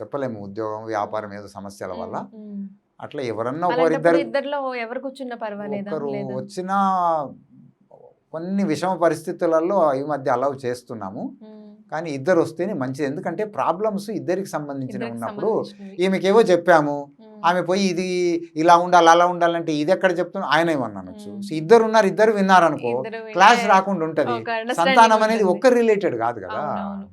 S3: చెప్పలేము, ఉద్యోగం వ్యాపారం ఏదో సమస్యల వల్ల. అట్లా ఎవరన్నా
S2: ఇద్దరిలో ఎవరు కూర్చున్నా పర్వాలేదా?
S3: ఒకరు వచ్చినా కొన్ని విషమ పరిస్థితులలో ఈ మధ్య అలౌ చేస్తున్నాము, కానీ ఇద్దరు వస్తేనే మంచిది. ఎందుకంటే ప్రాబ్లమ్స్ ఇద్దరికి సంబంధించినవి ఉన్నప్పుడు ఈమెకేవో చెప్పాము, ఆమె పోయి ఇది ఇలా ఉండాలి అలా ఉండాలంటే ఇది ఎక్కడ చెప్తున్నా ఆయన ఏమన్నానొచ్చు. ఇద్దరు ఉన్నారు, ఇద్దరు విన్నారనుకో క్లాస్ రాకుండా ఉంటది. సంతానం అనేది ఒక్కరు రిలేటెడ్ కాదు కదా.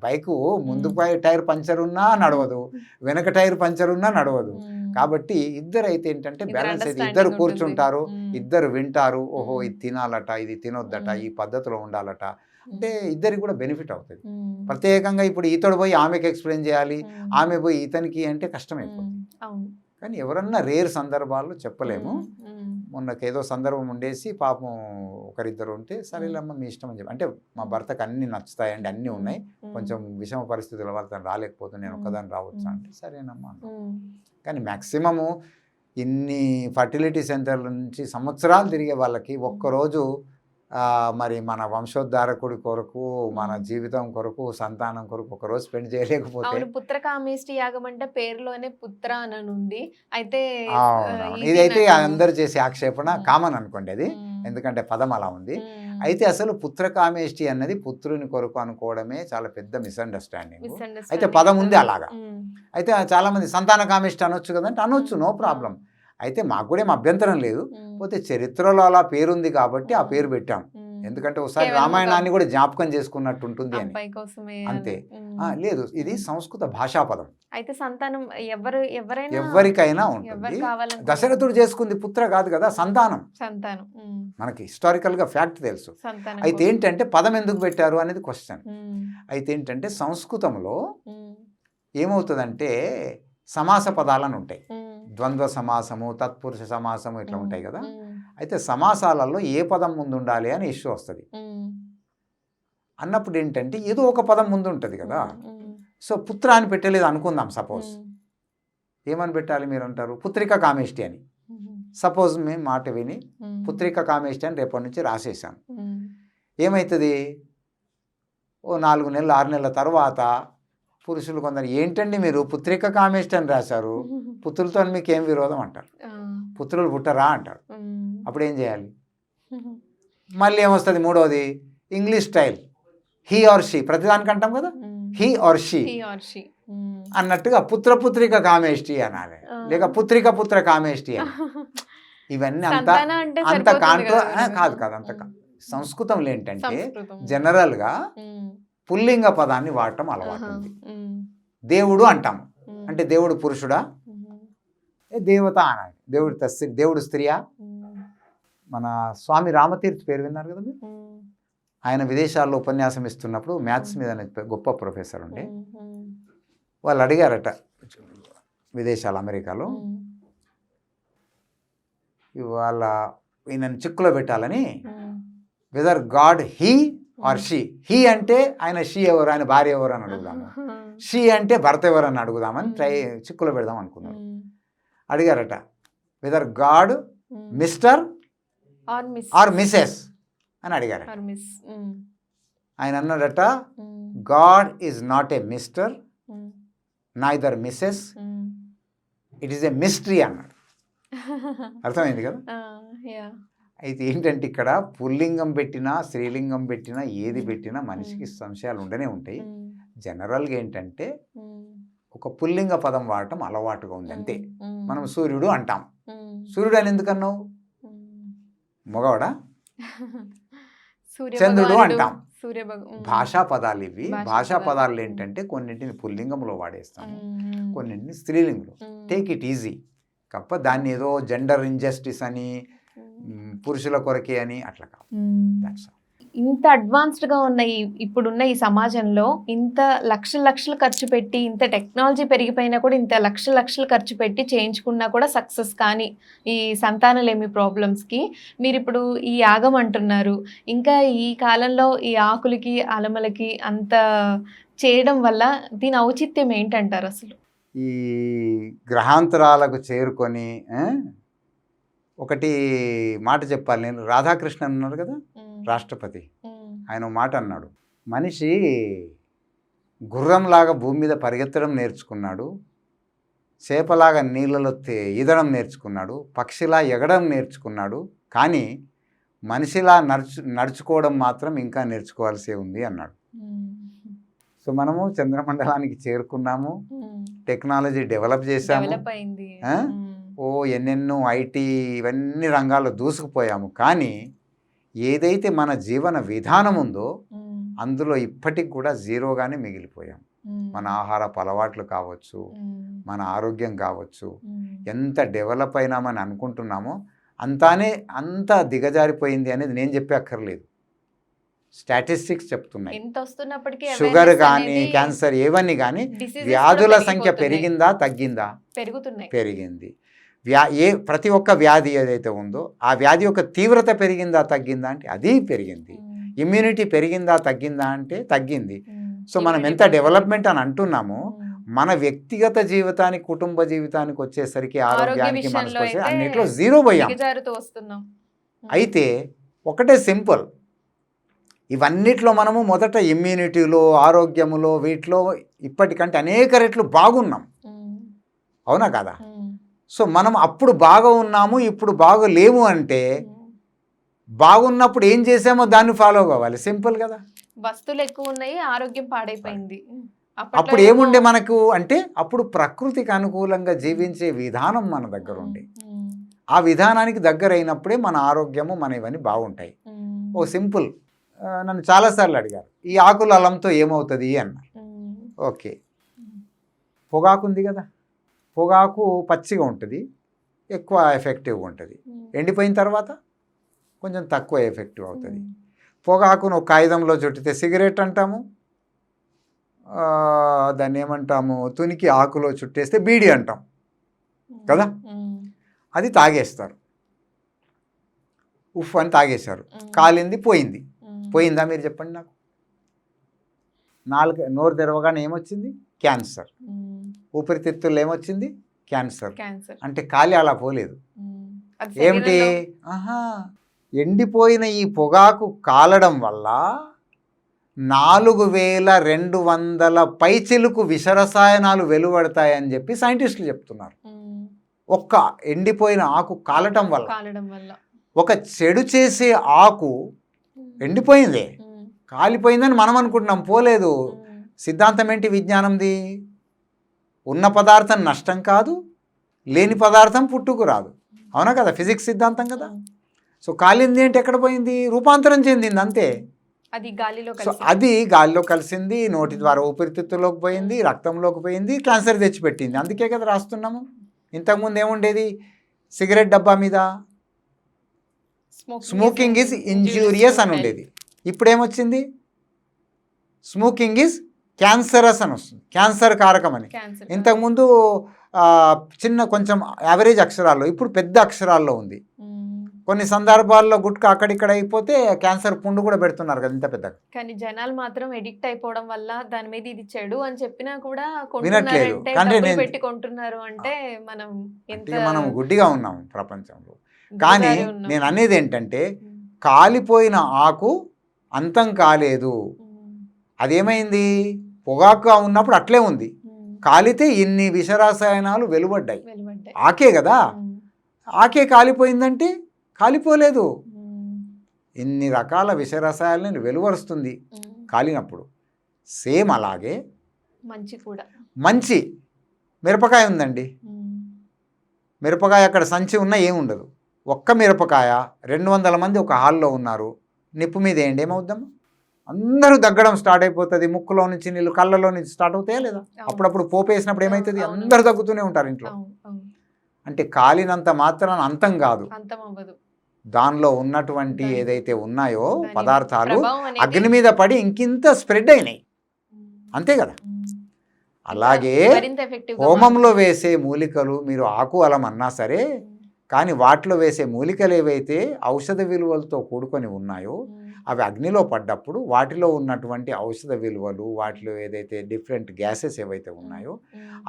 S3: బైక్ ముందు టైర్ పంచర్ ఉన్నా నడవదు, వెనక టైర్ పంచర్ ఉన్నా నడవదు. కాబట్టి ఇద్దరు అయితే ఏంటంటే బ్యాలెన్స్ అయితే ఇద్దరు కూర్చుంటారు, ఇద్దరు వింటారు, ఓహో ఇది తినాలట, ఇది తినొద్దట, ఈ పద్ధతిలో ఉండాలట అంటే ఇద్దరికి కూడా బెనిఫిట్ అవుతుంది. ప్రత్యేకంగా ఇప్పుడు ఇతడు పోయి ఆమెకి ఎక్స్ప్లెయిన్ చేయాలి, ఆమె పోయి ఇతనికి అంటే కష్టమైపోతుంది. కానీ ఎవరన్నా రేర్ సందర్భాల్లో చెప్పలేము. మొన్నకేదో సందర్భం ఉండేసి పాపం ఒకరిద్దరు ఉంటే సరేలమ్మ మీ ఇష్టం అని చెప్పి, అంటే మా భర్తకు అన్నీ నచ్చుతాయండి, అన్నీ ఉన్నాయి, కొంచెం విషమ పరిస్థితుల వల్ల తను రాలేకపోతుంది, నేను ఒక్కదాన్ని రావచ్చా అంటే సరేనమ్మా. కానీ మ్యాక్సిమము ఇన్ని ఫర్టిలిటీ సెంటర్ల నుంచి సంవత్సరాలు తిరిగే వాళ్ళకి ఒక్కరోజు మరి మన వంశోద్ధారకుడి కొరకు, మన జీవితం కొరకు, సంతానం కొరకు ఒకరోజు స్పెండ్ చేయలేకపోతే.
S2: పుత్రకామేష్టి యాగం అంటే పేరులోనే పుత్ర అని ఉంది. అయితే
S3: ఇదైతే అందరు చేసే ఆక్షేపణ కామన్ అనుకోండి అది, ఎందుకంటే పదం అలా ఉంది. అయితే అసలు పుత్రకామేష్టి అన్నది పుత్రుని కొరకు అనుకోవడమే చాలా పెద్ద మిస్అండర్స్టాండింగ్. అయితే పదం ఉంది అలాగా. అయితే చాలా మంది సంతాన కామేష్టి అనొచ్చు కదంటే అనొచ్చు, నో ప్రాబ్లం. అయితే మాకు కూడా ఏం అభ్యంతరం లేదు, పోతే చరిత్రలో అలా పేరుంది కాబట్టి ఆ పేరు పెట్టాం. ఎందుకంటే ఒకసారి రామాయణాన్ని కూడా జ్ఞాపకం చేసుకున్నట్టు ఉంటుంది అని, అంతే. లేదు, ఇది సంస్కృత భాషా పదం.
S2: అయితే సంతానం
S3: ఎవరికైనా ఉంటుంది. దశరథుడు చేసుకుంది పుత్ర కాదు కదా, సంతానం. మనకి హిస్టారికల్ గా ఫ్యాక్ట్ తెలుసు. అయితే ఏంటంటే పదం ఎందుకు పెట్టారు అనేది క్వశ్చన్. అయితే ఏంటంటే సంస్కృతంలో ఏమవుతుందంటే సమాస పదాలను ఉంటాయి, ద్వంద్వ సమాసము, తత్పురుష సమాసము ఇట్లా ఉంటాయి కదా. అయితే సమాసాలలో ఏ పదం ముందు ఉండాలి అని ఇష్యూ వస్తుంది. అన్నప్పుడు ఏంటంటే ఏదో ఒక పదం ముందు ఉంటుంది కదా. సో పుత్ర అని పెట్టలేదు అనుకుందాం, సపోజ్. ఏమని పెట్టాలి మీరు అంటారు? పుత్రిక కామేష్టి అని. సపోజ్ మేము మాట విని పుత్రిక కామేష్టి అని రేపటి నుంచి రాసేసాను. ఏమవుతుంది? ఓ 4 నెలలు 6 నెలల తర్వాత పురుషులు కొందరు ఏంటండి మీరు పుత్రిక కామేష్టి అని రాశారు, పుత్రులతో మీకు ఏం విరోధం అంటారు, పుత్రులు పుట్టరా అంటారు. అప్పుడు ఏం చేయాలి? మళ్ళీ ఏమొస్తుంది? మూడవది English style, he or she. ప్రతిదానికి అంటాం కదా హీ ఆర్ షీ అన్నట్టుగా పుత్రిక కామేష్టి అనాలి, లేక పుత్ర కామేష్టి అని. ఇవన్నీ అంత కాంట్రో కాదు. అంత సంస్కృతంలో ఏంటంటే జనరల్గా పుల్లింగ పదాన్ని వాడటం అలవాటు ఉంది. దేవుడు అంటాం అంటే దేవుడు పురుషుడా, దేవత అనాలి. దేవుడు స్త్రీయా? మన స్వామి రామతీర్థ్ పేరు విన్నారు కదా మీరు? ఆయన విదేశాల్లో ఉపన్యాసం ఇస్తున్నప్పుడు మ్యాథ్స్ మీద గొప్ప ప్రొఫెసర్ ఉండే, వాళ్ళు అడిగారట విదేశాలు అమెరికాలో, ఇవాళ ఈయనని చిక్కులో పెట్టాలని, weather god he or she. He అంటే ఆయన షీ ఎవరు, ఆయన భార్య ఎవరు అని అడుగుదాము, షీ అంటే భర్త ఎవరు అని అడుగుదామని చిక్కులో పెడదాం అనుకున్నారు. అడిగారట weather god mister or Mrs అని అడిగారు. ఆయన అన్నాడట God is not a mister neither Mrs, it is a mystery అన్నాడు. అర్థమైంది కదా? అయితే ఏంటంటే ఇక్కడ పుల్లింగం పెట్టినా స్త్రీలింగం పెట్టినా ఏది పెట్టినా మనిషికి సంశయాలు ఉండనే ఉంటాయి. జనరల్గా ఏంటంటే ఒక పుల్లింగ పదం వాడటం అలవాటుగా ఉంది అంతే. మనం సూర్యుడు అంటాం, సూర్యుడు అని ఎందుకన్నావు? మగవాడా? చంద్రుడు అంటాం. భాషా పదాలు ఇవి. భాషా పదాలు ఏంటంటే కొన్నింటిని పుల్లింగంలో వాడేస్తాము, కొన్నింటిని స్త్రీలింగంలో. Take it easy. కాకపోతే దాన్ని ఏదో జెండర్ ఇంజస్టిస్ అని, పురుషుల కొరకే అని అట్లా కాదు.
S2: ఇంత అడ్వాన్స్డ్గా ఉన్న ఇప్పుడున్న ఈ సమాజంలో ఇంత లక్షలు ఖర్చు పెట్టి, ఇంత టెక్నాలజీ పెరిగిపోయినా కూడా ఇంత లక్షలు ఖర్చు పెట్టి చేయించుకున్నా కూడా సక్సెస్ కానీ ఈ సంతానలేమి ప్రాబ్లమ్స్కి మీరు ఇప్పుడు ఈ యాగం అంటున్నారు. ఇంకా ఈ కాలంలో ఈ ఆకులకి అలమలకి అంత చేయడం వల్ల దీని ఔచిత్యం ఏంటంటారు? అసలు
S3: ఈ గ్రహాంతరాలకు చేరుకొని ఒకటి మాట చెప్పాలి. నేను రాధాకృష్ణన్ ఉన్నారు కదా రాష్ట్రపతి, ఆయన ఓ మాట అన్నాడు, మనిషి గుర్రంలాగా భూమి మీద పరిగెత్తడం నేర్చుకున్నాడు, చేపలాగా నీళ్ళలో ఈదడం నేర్చుకున్నాడు, పక్షిలా ఎగడం నేర్చుకున్నాడు, కానీ మనిషిలా నడుచుకోవడం మాత్రం ఇంకా నేర్చుకోవాల్సి ఉంది అన్నాడు. సో మనము చంద్రమండలానికి చేరుకున్నాము, టెక్నాలజీ డెవలప్ చేశాము, ఓ ఎన్నెన్నో ఐటీ ఇవన్నీ రంగాల్లో దూసుకుపోయాము, కానీ ఏదైతే మన జీవన విధానం ఉందో అందులో ఇప్పటికి కూడా జీరోగానే మిగిలిపోయాం. మన ఆహారపు అలవాట్లు కావచ్చు, మన ఆరోగ్యం కావచ్చు, ఎంత డెవలప్ అయినామని అనుకుంటున్నామో అంత దిగజారిపోయింది అనేది నేను చెప్పే అక్కర్లేదు, స్టాటిస్టిక్స్ చెప్తున్నాయి. షుగర్ కానీ క్యాన్సర్ ఏవన్నీ కానీ వ్యాధుల సంఖ్య పెరిగిందా తగ్గిందా? పెరిగింది. ప్రతి ఒక్క వ్యాధి ఏదైతే ఉందో ఆ వ్యాధి యొక్క తీవ్రత పెరిగిందా తగ్గిందా అంటే అది పెరిగింది. ఇమ్యూనిటీ పెరిగిందా తగ్గిందా అంటే తగ్గింది. సో మనం ఎంత డెవలప్మెంట్ అని అంటున్నామో మన వ్యక్తిగత జీవితానికి కుటుంబ జీవితానికి వచ్చేసరికి ఆరోగ్యానికి మనసుకు వచ్చే అన్నిట్లో జీరో పోయాం. అయితే ఒకటే సింపుల్, ఇవన్నిట్లో మనము మొదట ఇమ్యూనిటీలో ఆరోగ్యములో వీటిలో ఇప్పటికంటే అనేక రెట్లు బాగున్నాం, అవునా కదా? సో మనం అప్పుడు బాగా ఉన్నాము, ఇప్పుడు బాగా లేము అంటే బాగున్నప్పుడు ఏం చేసామో దాన్ని ఫాలో కావాలి, సింపుల్ కదా.
S2: వస్తువులు ఎక్కువ ఉన్నాయి, ఆరోగ్యం పాడైపోయింది.
S3: అప్పుడు ఏముండే మనకు అంటే అప్పుడు ప్రకృతికి అనుకూలంగా జీవించే విధానం మన దగ్గర ఉండే, ఆ విధానానికి దగ్గర అయినప్పుడే మన ఆరోగ్యము మన ఇవన్నీ బాగుంటాయి. ఓ సింపుల్, నన్ను చాలాసార్లు అడిగారు ఈ ఆకుల అలంతో ఏమవుతుంది అన్నారు. ఓకే, పొగాకు ఉంది కదా, పొగాకు పచ్చిగా ఉంటుంది, ఎక్కువ ఎఫెక్టివ్గా ఉంటుంది, ఎండిపోయిన తర్వాత కొంచెం తక్కువ ఎఫెక్టివ్ అవుతుంది. పొగాకును ఒక కాగితంలో చుట్టితే సిగరెట్ అంటాము, దాన్ని ఏమంటాము, తునికి ఆకులో చుట్టేస్తే బీడి అంటాం కదా. అది తాగేస్తారు, ఉఫ్ అని తాగేశారు, కాలింది పోయిందా మీరు చెప్పండి నాకు? నోరు తెరవగానే ఏమొచ్చింది? క్యాన్సర్. ఊపిరితిత్తుల్లో ఏమొచ్చింది? క్యాన్సర్. అంటే కాలి అలా పోలేదు, ఏమిటి? ఎండిపోయిన ఈ పొగాకు కాలడం వల్ల 4200 పైచిలుకు విషరసాయనాలు వెలువడతాయని చెప్పి సైంటిస్టులు చెప్తున్నారు. ఒక్క ఎండిపోయిన ఆకు కాలటం వల్ల. ఒక చెడు చేసే ఆకు ఎండిపోయింది, కాలిపోయిందని మనం అనుకుంటున్నాం, పోలేదు. సిద్ధాంతం ఏంటి విజ్ఞానంది? ఉన్న పదార్థం నష్టం కాదు, లేని పదార్థం పుట్టుకు రాదు, అవునా కదా? ఫిజిక్స్ సిద్ధాంతం కదా. సో కాలింది అంటే ఎక్కడ పోయింది? రూపాంతరం చెందింది అంతే. సో అది గాలిలో కలిసింది, నోటి ద్వారా ఊపిరితిత్తులోకి పోయింది, రక్తంలోకి పోయింది, క్యాన్సర్ తెచ్చిపెట్టింది. అందుకే కదా రాస్తున్నాము. ఇంతకుముందు ఏముండేది? సిగరెట్ డబ్బా మీద స్మోకింగ్ ఈజ్ ఇంజూరియస్ అని ఉండేది. ఇప్పుడు ఏమొచ్చింది? స్మోకింగ్ ఈజ్ క్యాన్సరస్ అని వస్తుంది, క్యాన్సర్ కారకం అని. ఇంతకుముందు చిన్న కొంచెం యావరేజ్ అక్షరాల్లో, ఇప్పుడు పెద్ద అక్షరాల్లో ఉంది. కొన్ని సందర్భాల్లో గుట్కా అక్కడిక్కడ అయిపోతే క్యాన్సర్ పుండు కూడా పెడుతున్నారు కదా ఇంత పెద్దగా.
S2: కానీ జనాలు మాత్రం ఎడిక్ట్ అయిపోవడం వల్ల దాని మీద ఇది చెడు అని చెప్పినా కూడా
S3: వినట్లేదు.
S2: కొంటున్నారు అంటే
S3: మనం గుడ్డిగా ఉన్నాం ప్రపంచంలో. కానీ నేను అనేది ఏంటంటే కాలిపోయిన ఆకు అంతం కాలేదు, అదేమైంది? పొగాకుగా ఉన్నప్పుడు అట్లే ఉంది, కాలితే ఇన్ని విషరసాయనాలు వెలువడ్డాయి. ఆకే కదా, ఆకే కాలిపోయిందంటే కాలిపోలేదు, ఇన్ని రకాల విషరసాయాలను వెలువరుస్తుంది కాలినప్పుడు. సేమ్ అలాగే మంచి మిరపకాయ ఉందండి, మిరపకాయ అక్కడ సంచి ఉన్నా ఏముండదు, ఒక్క మిరపకాయ 200 మంది ఒక హాల్లో ఉన్నారు, నిప్పు మీద వేయండి, ఏమవుద్దాము? అందరూ దగ్గడం స్టార్ట్ అయిపోతుంది, ముక్కులో నుంచి నీళ్ళు కళ్ళలో నుంచి స్టార్ట్ అవుతాయా లేదా? అప్పుడప్పుడు పోపు వేసినప్పుడు ఏమవుతుంది? అందరూ దగ్గుతూనే ఉంటారు ఇంట్లో. అంటే కాలినంత మాత్రాన అంతం కాదు, దానిలో ఉన్నటువంటి ఏదైతే ఉన్నాయో పదార్థాలు అగ్ని మీద పడి ఇంకింత స్ప్రెడ్ అయినాయి, అంతే కదా. అలాగే హోమంలో వేసే మూలికలు మీరు ఆకు అలం అన్నా సరే, కానీ వాటిలో వేసే మూలికలు ఏవైతే ఔషధ విలువలతో కూడుకొని ఉన్నాయో అవి అగ్నిలో పడ్డప్పుడు వాటిలో ఉన్నటువంటి ఔషధ విలువలు, వాటిలో ఏదైతే డిఫరెంట్ గ్యాసెస్ ఏవైతే ఉన్నాయో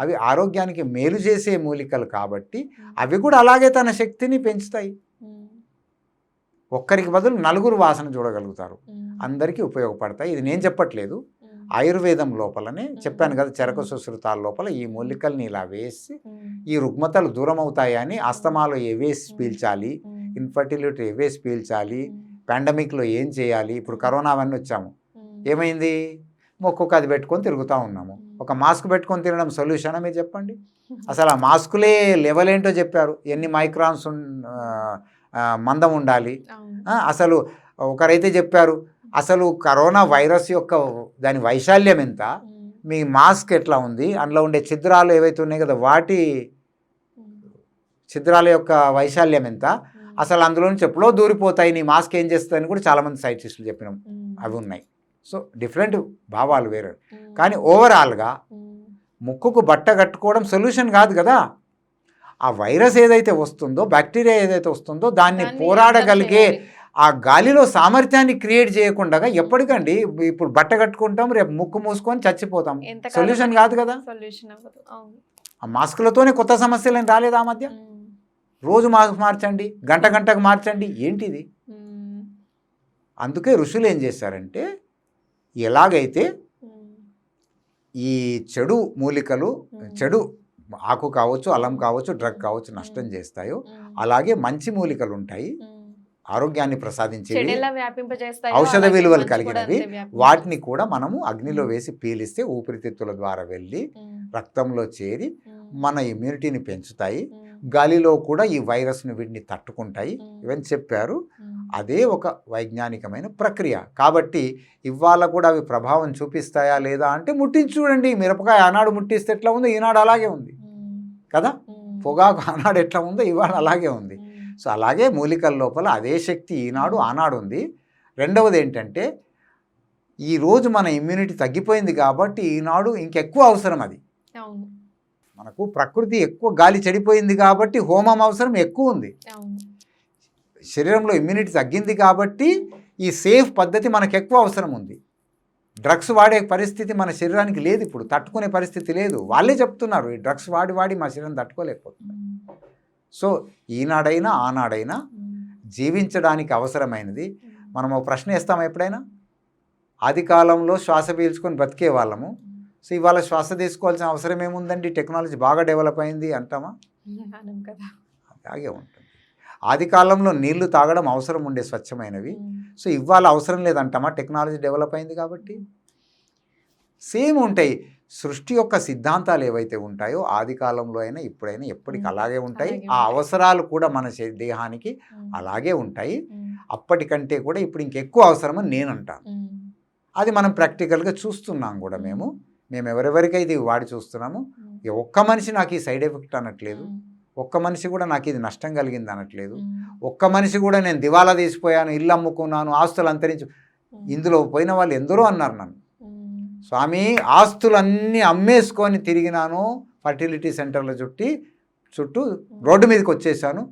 S3: అవి ఆరోగ్యానికి మేలు చేసే మూలికలు కాబట్టి అవి కూడా అలాగే తన శక్తిని పెంచుతాయి. ఒక్కరికి బదులు నలుగురు వాసన చూడగలుగుతారు, అందరికీ ఉపయోగపడతాయి. ఇది నేను చెప్పట్లేదు, ఆయుర్వేదం లోపలనే చెప్పాను కదా, చెరక సుశ్రుతాల లోపల ఈ మూలికల్ని ఇలా వేసి ఈ రుగ్మతలు దూరం అవుతాయని, అస్తమాలో ఏవేసి పీల్చాలి, ఇన్ఫర్టిలిటీ ఏవేసి పీల్చాలి, పాండమిక్లో ఏం చేయాలి, ఇప్పుడు కరోనా అవన్నీ వచ్చాము, ఏమైంది, మొక్కొక్క అది పెట్టుకొని తిరుగుతూ ఉన్నాము. ఒక మాస్క్ పెట్టుకొని తినడం సొల్యూషనా మీరు చెప్పండి? అసలు ఆ మాస్కులే లెవెల్ ఏంటో చెప్పారు, ఎన్ని మైక్రాన్స్ మందం ఉండాలి. అసలు ఒకరైతే చెప్పారు అసలు కరోనా వైరస్ యొక్క దాని వైశాల్యం ఎంత, మీ మాస్క్ ఎట్లా ఉంది, అందులో ఉండే ఛిద్రాలు ఏవైతే ఉన్నాయి కదా వాటి ఛిద్రాల యొక్క వైశాల్యం ఎంత, అసలు అందులో నుంచి ఎప్పుడో దూరిపోతాయి, నీ మాస్క్ ఏం చేస్తుందని కూడా చాలామంది సైంటిస్టులు చెప్పినాం, అవి ఉన్నాయి. సో డిఫరెంట్ భావాలు వేరే, కానీ ఓవరాల్గా ముక్కుకు బట్ట కట్టుకోవడం సొల్యూషన్ కాదు కదా. ఆ వైరస్ ఏదైతే వస్తుందో, బ్యాక్టీరియా ఏదైతే వస్తుందో దాన్ని పోరాడగలిగే ఆ గాలిలో సామర్థ్యాన్ని క్రియేట్ చేయకుండా ఎప్పటికండి ఇప్పుడు బట్ట కట్టుకుంటాం, రేపు ముక్కు మూసుకొని చచ్చిపోతాం, సొల్యూషన్ కాదు కదా. ఆ మాస్కులతోనే కొత్త సమస్యలు రాలేదు ఆ మధ్య. రోజు మాస్క్ మార్చండి, గంట గంటకు మార్చండి, ఏంటిది? అందుకే ఋషులు ఏం చేశారంటే, ఎలాగైతే ఈ చెడు మూలికలు, చెడు ఆకు కావచ్చు, అల్లం కావచ్చు, డ్రగ్ కావచ్చు నష్టం చేస్తాయో, అలాగే మంచి మూలికలు ఉంటాయి ఆరోగ్యాన్ని ప్రసాదించేవి, ఔషధ విలువలు కలిగినవి. వాటిని కూడా మనము అగ్నిలో వేసి పీలిస్తే ఊపిరితిత్తుల ద్వారా వెళ్ళి రక్తంలో చేరి మన ఇమ్యూనిటీని పెంచుతాయి, గాలిలో కూడా ఈ వైరస్ను వీటిని తట్టుకుంటాయి, ఇవన్నీ చెప్పారు. అదే ఒక వైజ్ఞానికమైన ప్రక్రియ. కాబట్టి ఇవాళ కూడా అవి ప్రభావం చూపిస్తాయా లేదా అంటే ముట్టించి చూడండి. మిరపకాయ ఆనాడు ముట్టిస్తే ఎట్లా ఉందో ఈనాడు అలాగే ఉంది కదా, పొగాకు ఆనాడు ఎట్లా ఉందో ఇవాళ అలాగే ఉంది. సో అలాగే మూలికల లోపల అదే శక్తి ఈనాడు ఆనాడు ఉంది. రెండవది ఏంటంటే, ఈరోజు మన ఇమ్యూనిటీ తగ్గిపోయింది కాబట్టి ఈనాడు ఇంకెక్కువ అవసరం. అది మనకు ప్రకృతి ఎక్కువ గాలి చెడిపోయింది కాబట్టి హోమం అవసరం ఎక్కువ ఉంది. శరీరంలో ఇమ్యూనిటీ తగ్గింది కాబట్టి ఈ సేఫ్ పద్ధతి మనకు ఎక్కువ అవసరం ఉంది. డ్రగ్స్ వాడే పరిస్థితి మన శరీరానికి లేదు, ఇప్పుడు తట్టుకునే పరిస్థితి లేదు. వాళ్ళే చెప్తున్నారు ఈ డ్రగ్స్ వాడి వాడి మా శరీరం తట్టుకోలేకపోతుంది. సో ఈనాడైనా ఆనాడైనా జీవించడానికి అవసరమైనది. మనం ఒక ప్రశ్న వేస్తాం ఎప్పుడైనా, ఆది కాలంలో శ్వాస పీల్చుకొని బతికే వాళ్ళము, సో ఇవాళ శ్వాస తీసుకోవాల్సిన అవసరం ఏముందండి, టెక్నాలజీ బాగా డెవలప్ అయింది అంటామా? అలాగే ఉంటుంది. ఆది కాలంలో నీళ్లు తాగడం అవసరం ఉండే స్వచ్ఛమైనవి, సో ఇవాళ అవసరం లేదంటామా, టెక్నాలజీ డెవలప్ అయింది కాబట్టి. సేమ్ ఉంటాయి. సృష్టి యొక్క సిద్ధాంతాలు ఏవైతే ఉంటాయో ఆది కాలంలో అయినా ఇప్పుడైనా ఎప్పటికి అలాగే ఉంటాయి. ఆ అవసరాలు కూడా మన దేహానికి అలాగే ఉంటాయి. అప్పటికంటే కూడా ఇప్పుడు ఇంకెక్కువ అవసరమని నేను అంటాను. అది మనం ప్రాక్టికల్గా చూస్తున్నాం కూడా. మేము ఎవరెవరికైతే ఇవి వాడి చూస్తున్నాము, ఒక్క మనిషి నాకు ఈ సైడ్ ఎఫెక్ట్ అనట్లేదు, ఒక్క మనిషి కూడా నాకు ఇది నష్టం కలిగింది అనట్లేదు, ఒక్క మనిషి కూడా నేను దివాలా తీసిపోయాను, ఇల్లు అమ్ముకున్నాను, ఆస్తులు అంతరించి. ఇందులో పోయిన వాళ్ళు ఎందరో అన్నారు నన్ను, స్వామి ఆస్తులన్నీ అమ్మేసుకొని తిరిగినాను, ఫర్టిలిటీ సెంటర్ల చుట్టూ రోడ్డు మీదకి వచ్చేసాను,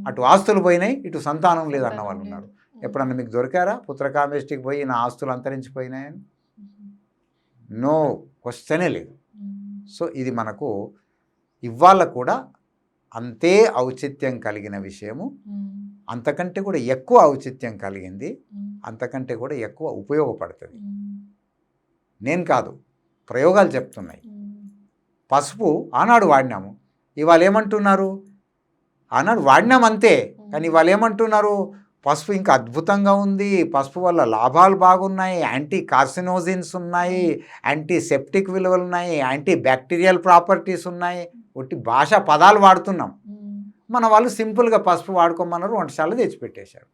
S3: అటు ఆస్తులు పోయినాయి, ఇటు సంతానం లేదన్న వాళ్ళు ఉన్నారు. ఎప్పుడన్నా మీకు దొరికారా పుత్రకామేష్టికి పోయి నా ఆస్తులు అంతరించిపోయినాయని? నో, క్వశ్చనే లేదు. సో ఇది మనకు ఇవాళ కూడా అంతే ఔచిత్యం కలిగిన విషయము, అంతకంటే కూడా ఎక్కువ ఔచిత్యం కలిగింది, అంతకంటే కూడా ఎక్కువ ఉపయోగపడుతుంది. నేను కాదు, ప్రయోగాలు చెప్తున్నాయి. పసుపు ఆనాడు వాడినాము, ఇవాళ ఏమంటున్నారు, ఆనాడు వాడినాం అంతే, కానీ ఇవాళ ఏమంటున్నారు, పసుపు ఇంకా అద్భుతంగా ఉంది, పసుపు వల్ల లాభాలు బాగున్నాయి, యాంటీ కార్సినోజిన్స్ ఉన్నాయి, యాంటీ సెప్టిక్ విలువలు ఉన్నాయి, యాంటీ బ్యాక్టీరియల్ ప్రాపర్టీస్ ఉన్నాయి. ఒట్టి భాషా పదాలు వాడుతున్నాం. మన వాళ్ళు సింపుల్గా పసుపు వాడుకోమన్నారు, వంటశాల తెచ్చిపెట్టేశారు.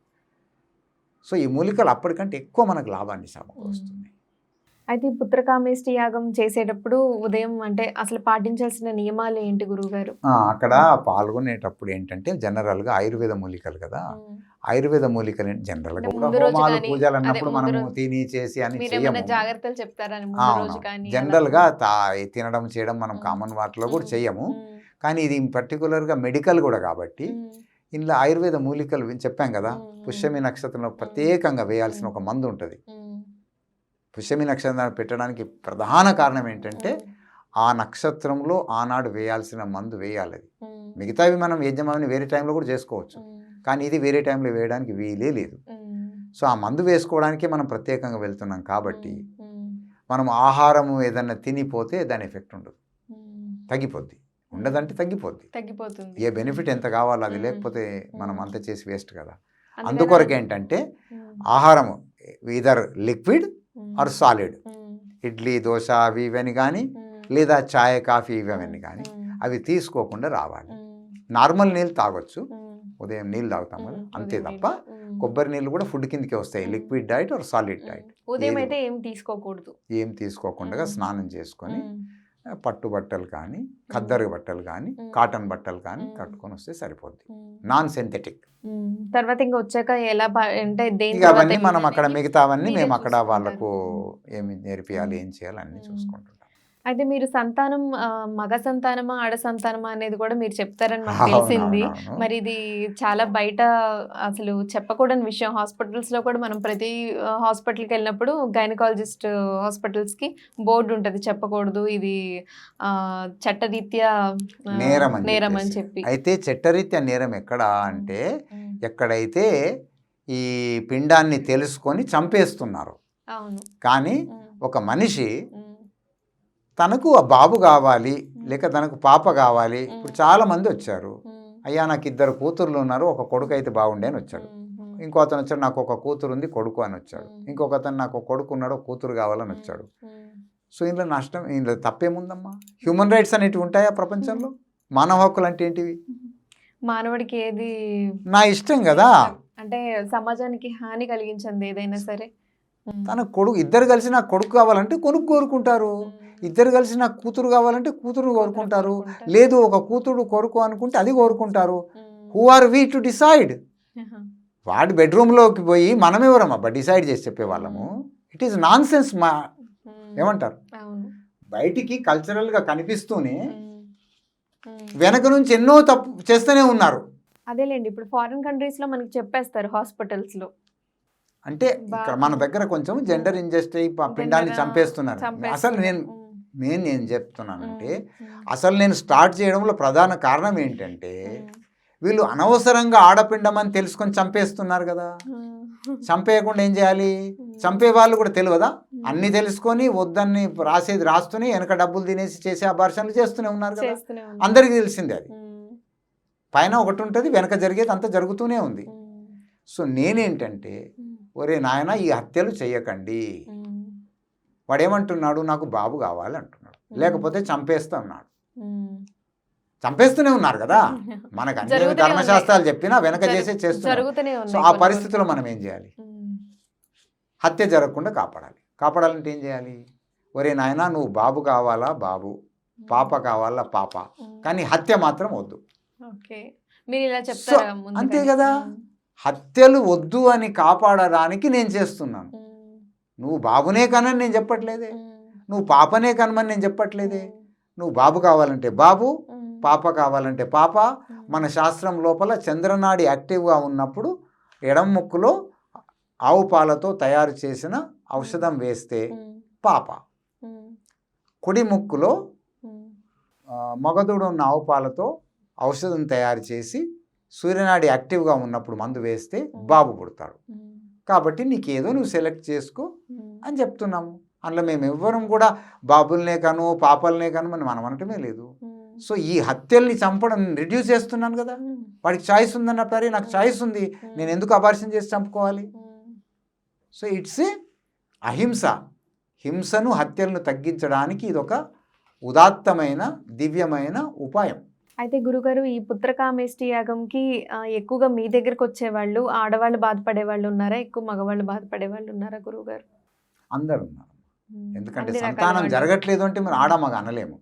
S3: సో ఈ మూలికలు అప్పటికంటే ఎక్కువ మనకు లాభాన్ని సమకూరుస్తున్నాయి.
S2: అయితే పుత్రకామేష్టి యాగం చేసేటప్పుడు ఉదయం అంటే అసలు పాటించాల్సిన నియమాలు ఏంటి గురువుగారు?
S3: అక్కడ పాల్గొనేటప్పుడు ఏంటంటే జనరల్గా ఆయుర్వేద మూలికలు కదా, ఆయుర్వేద మూలికలు జనరల్గా కూడా హోమాలు పూజలు అన్నప్పుడు మనము తిని చేసి అని చేయము.
S2: జాగ్రత్తలు చెప్తారా?
S3: జనరల్గా తినడం చేయడం మనం కామన్ వాటిలో కూడా చెయ్యము. కానీ ఇది పర్టికులర్గా మెడికల్ కూడా కాబట్టి ఇందులో ఆయుర్వేద మూలికలు చెప్పాం కదా, పుష్యమి నక్షత్రంలో ప్రత్యేకంగా వేయాల్సిన ఒక మందు ఉంటుంది. పుష్యమి నక్షత్రాన్ని పెట్టడానికి ప్రధాన కారణం ఏంటంటే ఆ నక్షత్రంలో ఆనాడు వేయాల్సిన మందు వేయాలి. అది మిగతావి మనం యజ్ఞమాన్ని వేరే టైంలో కూడా చేసుకోవచ్చు, కానీ ఇది వేరే టైంలో వేయడానికి వీలే లేదు. సో ఆ మందు వేసుకోవడానికి మనం ప్రత్యేకంగా వెళ్తున్నాం కాబట్టి మనం ఆహారము ఏదన్నా తినిపోతే దాని ఎఫెక్ట్ ఉండదు, తగ్గిపోద్ది. ఉండదంటే తగ్గిపోతుంది. ఏ బెనిఫిట్ ఎంత కావాలో అది లేకపోతే మనం అంత చేసి వేస్ట్ కదా. అందుకొరకు ఏంటంటే ఆహారము either liquid are solid, idli dosa అవి ఇవని కానీ లేదా చాయ్ కాఫీ ఇవన్నీ కానీ అవి తీసుకోకుండా రావాలి. నార్మల్ నీళ్ళు తాగొచ్చు, ఉదయం నీళ్ళు తాగుతాం కదా, అంతే తప్ప కొబ్బరి నీళ్ళు కూడా ఫుడ్ కిందకే వస్తాయి. Liquid diet are solid diet.
S2: ఉదయం అయితే ఏం తీసుకోకుండా
S3: స్నానం చేసుకొని పట్టు బట్టలు కానీ ఖద్దరు బట్టలు కానీ కాటన్ బట్టలు కానీ కట్టుకొని వస్తే సరిపోద్ది, నాన్ సింథెటిక్.
S2: తర్వాత ఇంకా వచ్చాక ఎలా అంటే
S3: ఇక అవన్నీ మనం అక్కడ మిగతావన్నీ మేము అక్కడ వాళ్ళకు ఏమి నేర్పియాలి, ఏం చేయాలి అన్నీ చూసుకుంటాం.
S2: అయితే మీరు సంతానం మగ సంతానమా ఆడ సంతానమా అనేది కూడా మీరు చెప్తారని మాకు తెలిసింది. మరి ఇది చాలా బయట అసలు చెప్పకూడని విషయం. హాస్పిటల్స్ లో కూడా మనం ప్రతి హాస్పిటల్కి వెళ్ళినప్పుడు గైనకాలజిస్ట్ హాస్పిటల్స్ కి బోర్డు ఉంటుంది, చెప్పకూడదు, ఇది చట్టరీత్యా నేరం అని చెప్పి.
S3: అయితే చట్టరీత్యా నేరం ఎక్కడ అంటే ఎక్కడైతే ఈ పిండాన్ని తెలుసుకొని చంపేస్తున్నారు.
S2: అవును.
S3: కానీ ఒక మనిషి తనకు ఆ బాబు కావాలి లేక తనకు పాప కావాలి. ఇప్పుడు చాలా మంది వచ్చారు, అయ్యా నాకు 2 కూతుర్లు ఉన్నారు, ఒక కొడుకు అయితే బాగుండే అని వచ్చాడు. ఇంకో అతను వచ్చాడు, నాకు ఒక కూతురు ఉంది కొడుకు అని వచ్చాడు. ఇంకొక అతను నాకు ఒక కొడుకు ఉన్నాడు, ఒక కూతురు కావాలని వచ్చాడు. సో ఇందులో నష్టం, ఇందులో తప్పేముందమ్మా? హ్యూమన్ రైట్స్ అనేటివి ఉంటాయా ప్రపంచంలో? మానవ హక్కులు అంటే ఏంటివి?
S2: మానవుడికి ఏది
S3: నా ఇష్టం కదా,
S2: అంటే సమాజానికి హాని కలిగించింది ఏదైనా సరే.
S3: తన కొడుకు, ఇద్దరు కలిసి నాకు కొడుకు కావాలంటే కొడుకు కోరుకుంటారు, ఇద్దరు కలిసి నాకు కూతురు కావాలంటే కూతురు కోరుకుంటారు, లేదు ఒక కూతురు కొడుకు అనుకుంటే అది కోరుకుంటారు. Who are we to decide? వాడి బెడ్రూమ్లోకి పోయి మనం ఎవరమ్మా డిసైడ్ చేసి చెప్పేవాళ్ళము? It is nonsense. ఏమంటారు? బయటికి కల్చరల్గా కనిపిస్తూనే వెనక నుంచి ఎన్నో తప్పు చేస్తూనే ఉన్నారు.
S2: అదేలేండి, ఇప్పుడు ఫారిన్ కంట్రీస్ లో మనకి చెప్పేస్తారు హాస్పిటల్స్ లో.
S3: అంటే ఇక్కడ మన దగ్గర కొంచెం జెండర్ ఇంజస్టిస్ పిండాన్ని చంపేస్తున్నారు. అసలు నేను చెప్తున్నానంటే అసలు నేను స్టార్ట్ చేయడంలో ప్రధాన కారణం ఏంటంటే వీళ్ళు అనవసరంగా ఆడపిండం అని తెలుసుకొని చంపేస్తున్నారు కదా. చంపేయకుండా ఏం చేయాలి? చంపే వాళ్ళు కూడా తెలియదా? అన్ని తెలుసుకొని వద్దని రాసేది రాస్తూనే వెనక డబ్బులు తినేసి చేసే అబార్షన్లు చేస్తూనే ఉన్నారు కదా. అందరికీ తెలిసిందే. అది పైన ఒకటి ఉంటుంది, వెనక జరిగేది అంతా జరుగుతూనే ఉంది. సో నేనేంటంటే, ఒరే నాయన ఈ హత్యలు చెయ్యకండి. వాడేమంటున్నాడు? నాకు బాబు కావాలి అంటున్నాడు, లేకపోతే చంపేస్తా అన్నాడు. చంపేస్తూనే ఉన్నారు కదా. మనకు అన్ని ధర్మశాస్త్రాలు చెప్పినా వెనక చేస్తున్నారు. సో ఆ పరిస్థితిలో మనం ఏం చేయాలి? హత్య జరగకుండా కాపాడాలంటే ఏం చేయాలి? ఒరే నాయన నువ్వు బాబు కావాలా బాబు, పాప కావాలా పాప, కానీ హత్య మాత్రం వద్దు. అంతే కదా. హత్యలు వద్దు అని కాపాడడానికి నేను చేస్తున్నాను. నువ్వు బాబునే కనని నేను చెప్పట్లేదే, నువ్వు పాపనే కనమని నేను చెప్పట్లేదే. నువ్వు బాబు కావాలంటే బాబు, పాప కావాలంటే పాప. మన శాస్త్రం లోపల చంద్రనాడి యాక్టివ్గా ఉన్నప్పుడు ఎడమ ముక్కులో ఆవు పాలతో తయారు చేసిన ఔషధం వేస్తే పాప, కుడి ముక్కులో మగధుడు ఉన్న ఆవు పాలతో ఔషధం తయారు చేసి సూర్యనాడి యాక్టివ్గా ఉన్నప్పుడు మందు వేస్తే బాబు పుడతాడు. కాబట్టి నీకేదో నువ్వు సెలెక్ట్ చేసుకో అని చెప్తున్నాము. అందులో మేము ఎవ్వరం కూడా బాబుల్నే కను పాపలనే కను మనం అనటమే లేదు. సో ఈ హత్యల్ని చంపడం రిడ్యూస్ చేస్తున్నాను కదా. వాడికి చాయిస్ ఉందన్నప్పుడు నాకు చాయిస్ ఉంది, నేను ఎందుకు అబార్షన్ చేసి చంపుకోవాలి? సో ఇట్స్ ఏ అహింస. హింసను హత్యలను తగ్గించడానికి ఇదొక ఉదాత్తమైన దివ్యమైన ఉపాయం.
S2: అయితే గురుగారు, ఈ పుత్రకామేష్టి యాగంకి ఎక్కువగా మీ దగ్గరకు వచ్చేవాళ్ళు ఆడవాళ్ళు బాధపడే వాళ్ళు ఉన్నారా, ఎక్కువ మగవాళ్ళు బాధపడే వాళ్ళు ఉన్నారా గురుగారు?
S3: అందరు ఉన్నారు. ఎందుకంటే సంతానం జరగట్లేదు అంటే మనం ఆడ మగ అనలేము.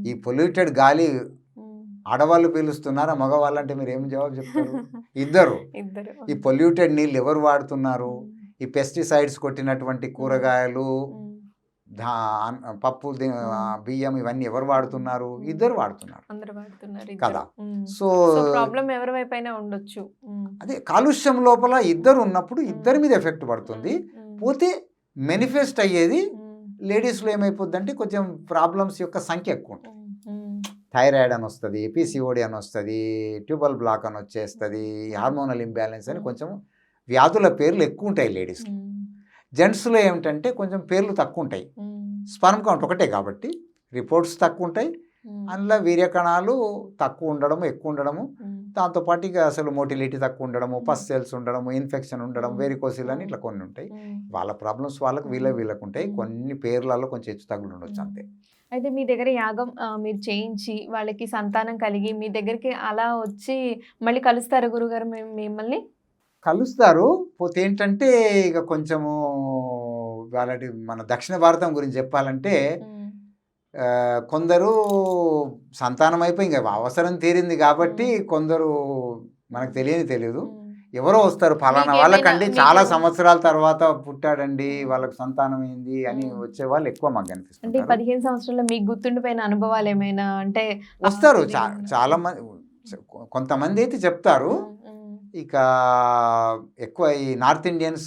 S3: ఈ పొల్యూటెడ్ గాలి ఆడవాళ్ళు పీలుస్తున్నారా మగవాళ్ళు అంటే మీరు ఏం జవాబు చెప్తారు? ఇద్దరు. ఈ పొల్యూటెడ్ నీళ్ళు ఎవరు వాడుతున్నారు? ఈ పెస్టిసైడ్స్ కొట్టినటువంటి కూరగాయలు పప్పు బియ్యం ఇవన్నీ ఎవరు వాడుతున్నారు? ఇద్దరు వాడుతున్నారు
S2: అందరూ వాడుతున్నారు
S3: కదా. సో
S2: ప్రాబ్లం ఎవరి వైపైనా ఉండొచ్చు.
S3: అదే కాలుష్యం లోపల ఇద్దరు ఉన్నప్పుడు ఇద్దరి మీద ఎఫెక్ట్ పడుతుంది. పోతే మేనిఫెస్ట్ అయ్యేది లేడీస్లో ఏమైపోద్దంటే కొంచెం ప్రాబ్లమ్స్ యొక్క సంఖ్య ఎక్కువ ఉంటుంది. థైరాయిడ్ అని వస్తుంది, పిసిఓడి అని వస్తుంది, ట్యూబల్ బ్లాక్ అని వచ్చేస్తుంది, హార్మోనల్ ఇంబ్యాలెన్స్ అని కొంచెం వ్యాధుల పేర్లు ఎక్కువ ఉంటాయి లేడీస్లో. జెంట్స్లో ఏమిటంటే కొంచెం పేర్లు తక్కువ ఉంటాయి. స్పర్మ్ కౌంట్ ఒకటే కాబట్టి రిపోర్ట్స్ తక్కువ ఉంటాయి. అందులో వీర్యకణాలు తక్కువ ఉండడము, ఎక్కువ ఉండడము, దాంతోపాటు ఇక అసలు మోటిలిటీ తక్కువ ఉండడము, పస్ సెల్స్ ఉండడము, ఇన్ఫెక్షన్ ఉండడం, వెరికోసిల్ అని ఇట్లా కొన్ని ఉంటాయి. వాళ్ళ ప్రాబ్లమ్స్ వాళ్ళకు వీళ్ళకు ఉంటాయి. కొన్ని పేర్లలో కొంచెం హెచ్చు తగ్గులు ఉండొచ్చు అంతే.
S2: అయితే మీ దగ్గర యాగం మీరు చేయించి వాళ్ళకి సంతానం కలిగి మీ దగ్గరికి అలా వచ్చి మళ్ళీ కలుస్తారా గురుగారు మిమ్మల్ని?
S3: కలుస్తారు. పోతే ఏంటంటే ఇక కొంచెము వాళ్ళకి మన దక్షిణ భారతం గురించి చెప్పాలంటే కొందరు సంతానం అయిపోయి ఇంకా అవసరం తీరింది కాబట్టి కొందరు మనకు తెలియదు, ఎవరో వస్తారు ఫలానా వాళ్ళకండి చాలా సంవత్సరాల తర్వాత పుట్టాడండి వాళ్ళకి సంతానం అయింది అని వచ్చే వాళ్ళు ఎక్కువ మాకు కనిపిస్తుంది.
S2: అంటే 15 సంవత్సరాల్లో మీకు గుర్తుండిపోయిన అనుభవాలు ఏమైనా అంటే
S3: వస్తారు చాలా మంది. కొంతమంది అయితే చెప్తారు. ఇక ఎక్కువ ఈ నార్త్ ఇండియన్స్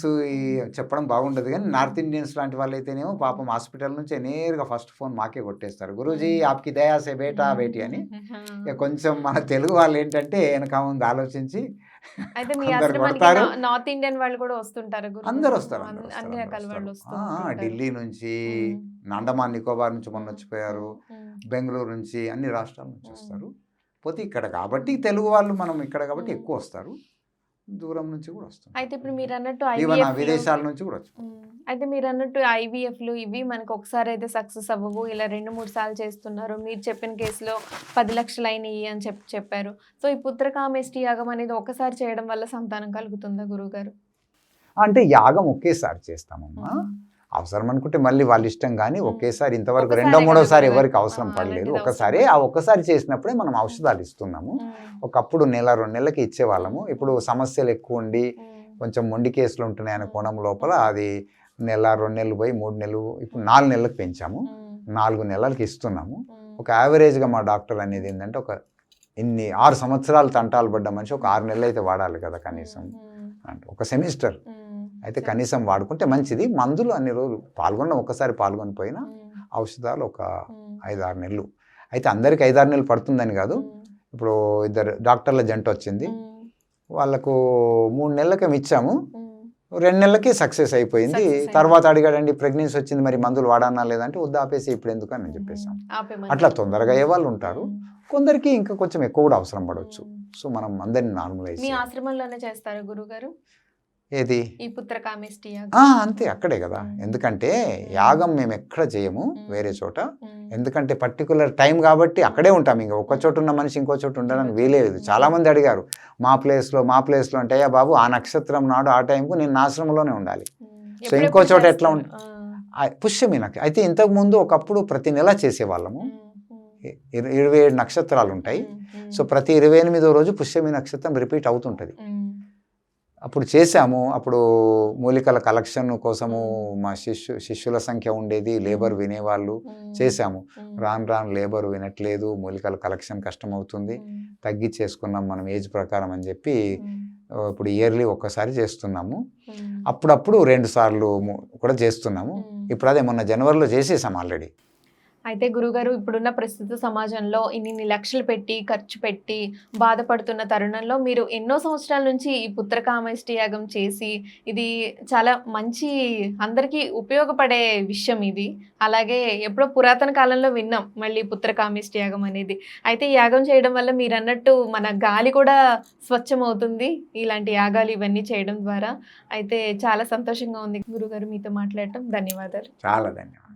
S3: చెప్పడం బాగుండదు కానీ నార్త్ ఇండియన్స్ లాంటి వాళ్ళు అయితేనేమో పాపం హాస్పిటల్ నుంచి నేరుగా ఫస్ట్ ఫోన్ మాకే కొట్టేస్తారు, గురూజీ ఆప్కి దయాసే బేటా బేటీ అని. ఇక కొంచెం మన తెలుగు వాళ్ళు ఏంటంటే వెనక ముందు ఆలోచించి
S2: అయితే మీ ఆశ్రమానికి నార్త్ ఇండియన్ వాళ్ళు కూడా వస్తుంటారు?
S3: అందరు వస్తారు,
S2: అన్ని రకాల వాళ్ళు
S3: వస్తారు. ఢిల్లీ నుంచి, అండమాన్ నికోబార్ నుంచి మొన్న వచ్చిపోయారు, బెంగళూరు నుంచి, అన్ని రాష్ట్రాల నుంచి వస్తారు. పోతే ఇక్కడ కాబట్టి తెలుగు వాళ్ళు మనం ఇక్కడ కాబట్టి ఎక్కువ వస్తారు, దూరం నుంచి కూడా వస్తారు.
S2: అయితే ఇప్పుడు మీరు అన్నట్టు
S3: విదేశాల నుంచి కూడా వచ్చారు.
S2: అయితే మీరు అన్నట్టు ఐవీఎఫ్లు ఇవి మనకు ఒకసారి అయితే సక్సెస్ అవ్వవు, ఇలా 2-3 సార్లు చేస్తున్నారు. మీరు చెప్పిన కేసులో 10 లక్షలు అయినాయి అని చెప్పారు. సో ఈ పుత్రకామేష్టి యాగం అనేది ఒకసారి చేయడం వల్ల సంతానం కలుగుతుందా గురువుగారు?
S3: అంటే యాగం ఒకేసారి చేస్తామమ్మా. అవసరం అనుకుంటే మళ్ళీ వాళ్ళ ఇష్టం, కానీ ఒకేసారి ఇంతవరకు 2-3సారి ఎవరికి అవసరం పడలేదు. ఒక్కసారి చేసినప్పుడే మనం ఔషధాలు ఇస్తున్నాము. ఒకప్పుడు 1-2 నెలలకి ఇచ్చేవాళ్ళము. ఇప్పుడు సమస్యలు ఎక్కువ ఉండి కొంచెం మొండి కేసులు ఉంటున్నాయి అనే కోణం లోపల అది 1-2 నెలలు పోయి 3 నెలలు, ఇప్పుడు 4 నెలలకు పెంచాము. 4 నెలలకి ఇస్తున్నాము. ఒక యావరేజ్గా మా డాక్టర్ అనేది ఏంటంటే ఒక 6 సంవత్సరాలు తంటాలు పడ్డ మనిషి ఒక 6 నెలలు అయితే వాడాలి కదా కనీసం, అంటే ఒక సెమిస్టర్ అయితే కనీసం వాడుకుంటే మంచిది. మందులు అన్ని రోజులు ఒకసారి పాల్గొనిపోయినా ఔషధాలు ఒక 5-6 నెలలు అయితే అందరికి 5-6 నెలలు పడుతుందని కాదు. ఇప్పుడు 2 డాక్టర్ల జంట వచ్చింది, వాళ్ళకు 3 నెలలకే ఇచ్చాము, 2 నెలలకి సక్సెస్ అయిపోయింది. తర్వాత అడిగాడండి ప్రెగ్నెన్సీ వచ్చింది మరి మందులు వాడానా లేదంటే వద్దు ఆపేసి ఇప్పుడు ఎందుకు అని చెప్పేసాం. అట్లా తొందరగా అయ్యే వాళ్ళు ఉంటారు, కొందరికి ఇంకా కొంచెం ఎక్కువ కూడా అవసరం పడవచ్చు. సో మనం అందరినీ నార్మలైజ్.
S2: మీ ఆశ్రమంలోనే చేస్తారా గురుగారు
S3: ఏది
S2: ఈ పుత్రకామేష్టి యాగం?
S3: అంతే, అక్కడే కదా. ఎందుకంటే యాగం మేము ఎక్కడ చేయము వేరే చోట, ఎందుకంటే పర్టికులర్ టైం కాబట్టి అక్కడే ఉంటాం. ఇంకా ఒక చోట ఉన్న మనిషి ఇంకో చోట ఉండడానికి వీలేదు. చాలా మంది అడిగారు మా ప్లేస్లో అంటే అయ్యా బాబు ఆ నక్షత్రం నాడు ఆ టైంకు నేను ఆశ్రమంలోనే ఉండాలి. సో ఇంకో చోట ఎట్లా పుష్యమి నక్షత్రం అయితే ఇంతకు ముందు ఒకప్పుడు ప్రతి నెల చేసేవాళ్ళము. 27 నక్షత్రాలు ఉంటాయి. సో ప్రతి 28వ రోజు పుష్యమి నక్షత్రం రిపీట్ అవుతుంటుంది. అప్పుడు చేశాము. అప్పుడు మూలికల కలెక్షన్ కోసము మా శిష్యుల సంఖ్య ఉండేది, లేబర్ వినేవాళ్ళు, చేశాము. రాను లేబర్ వినట్లేదు, మూలికల కలెక్షన్ కష్టం అవుతుంది, తగ్గించేసుకున్నాం మనం ఏజ్ ప్రకారం అని చెప్పి ఇప్పుడు ఇయర్లీ ఒక్కసారి చేస్తున్నాము. అప్పుడప్పుడు 2 సార్లు కూడా చేస్తున్నాము. ఇప్పుడు అదే మొన్న జనవరిలో చేసేసాం ఆల్రెడీ.
S2: అయితే గురుగారు ఇప్పుడున్న ప్రస్తుత సమాజంలో ఇన్ని లక్షలు పెట్టి ఖర్చు పెట్టి బాధపడుతున్న తరుణంలో మీరు ఎన్నో సంవత్సరాల నుంచి ఈ పుత్రకామేష్టి యాగం చేసి ఇది చాలా మంచి అందరికీ ఉపయోగపడే విషయం ఇది. అలాగే ఎప్పుడో పురాతన కాలంలో విన్నాం మళ్ళీ పుత్రకామేష్టి యాగం అనేది. అయితే ఈ యాగం చేయడం వల్ల మీరు అన్నట్టు మన గాలి కూడా స్వచ్ఛమవుతుంది ఇలాంటి యాగాలు ఇవన్నీ చేయడం ద్వారా. అయితే చాలా సంతోషంగా ఉంది గురుగారు మీతో మాట్లాడటం. ధన్యవాదాలు.
S3: చాలా ధన్యవాదాలు.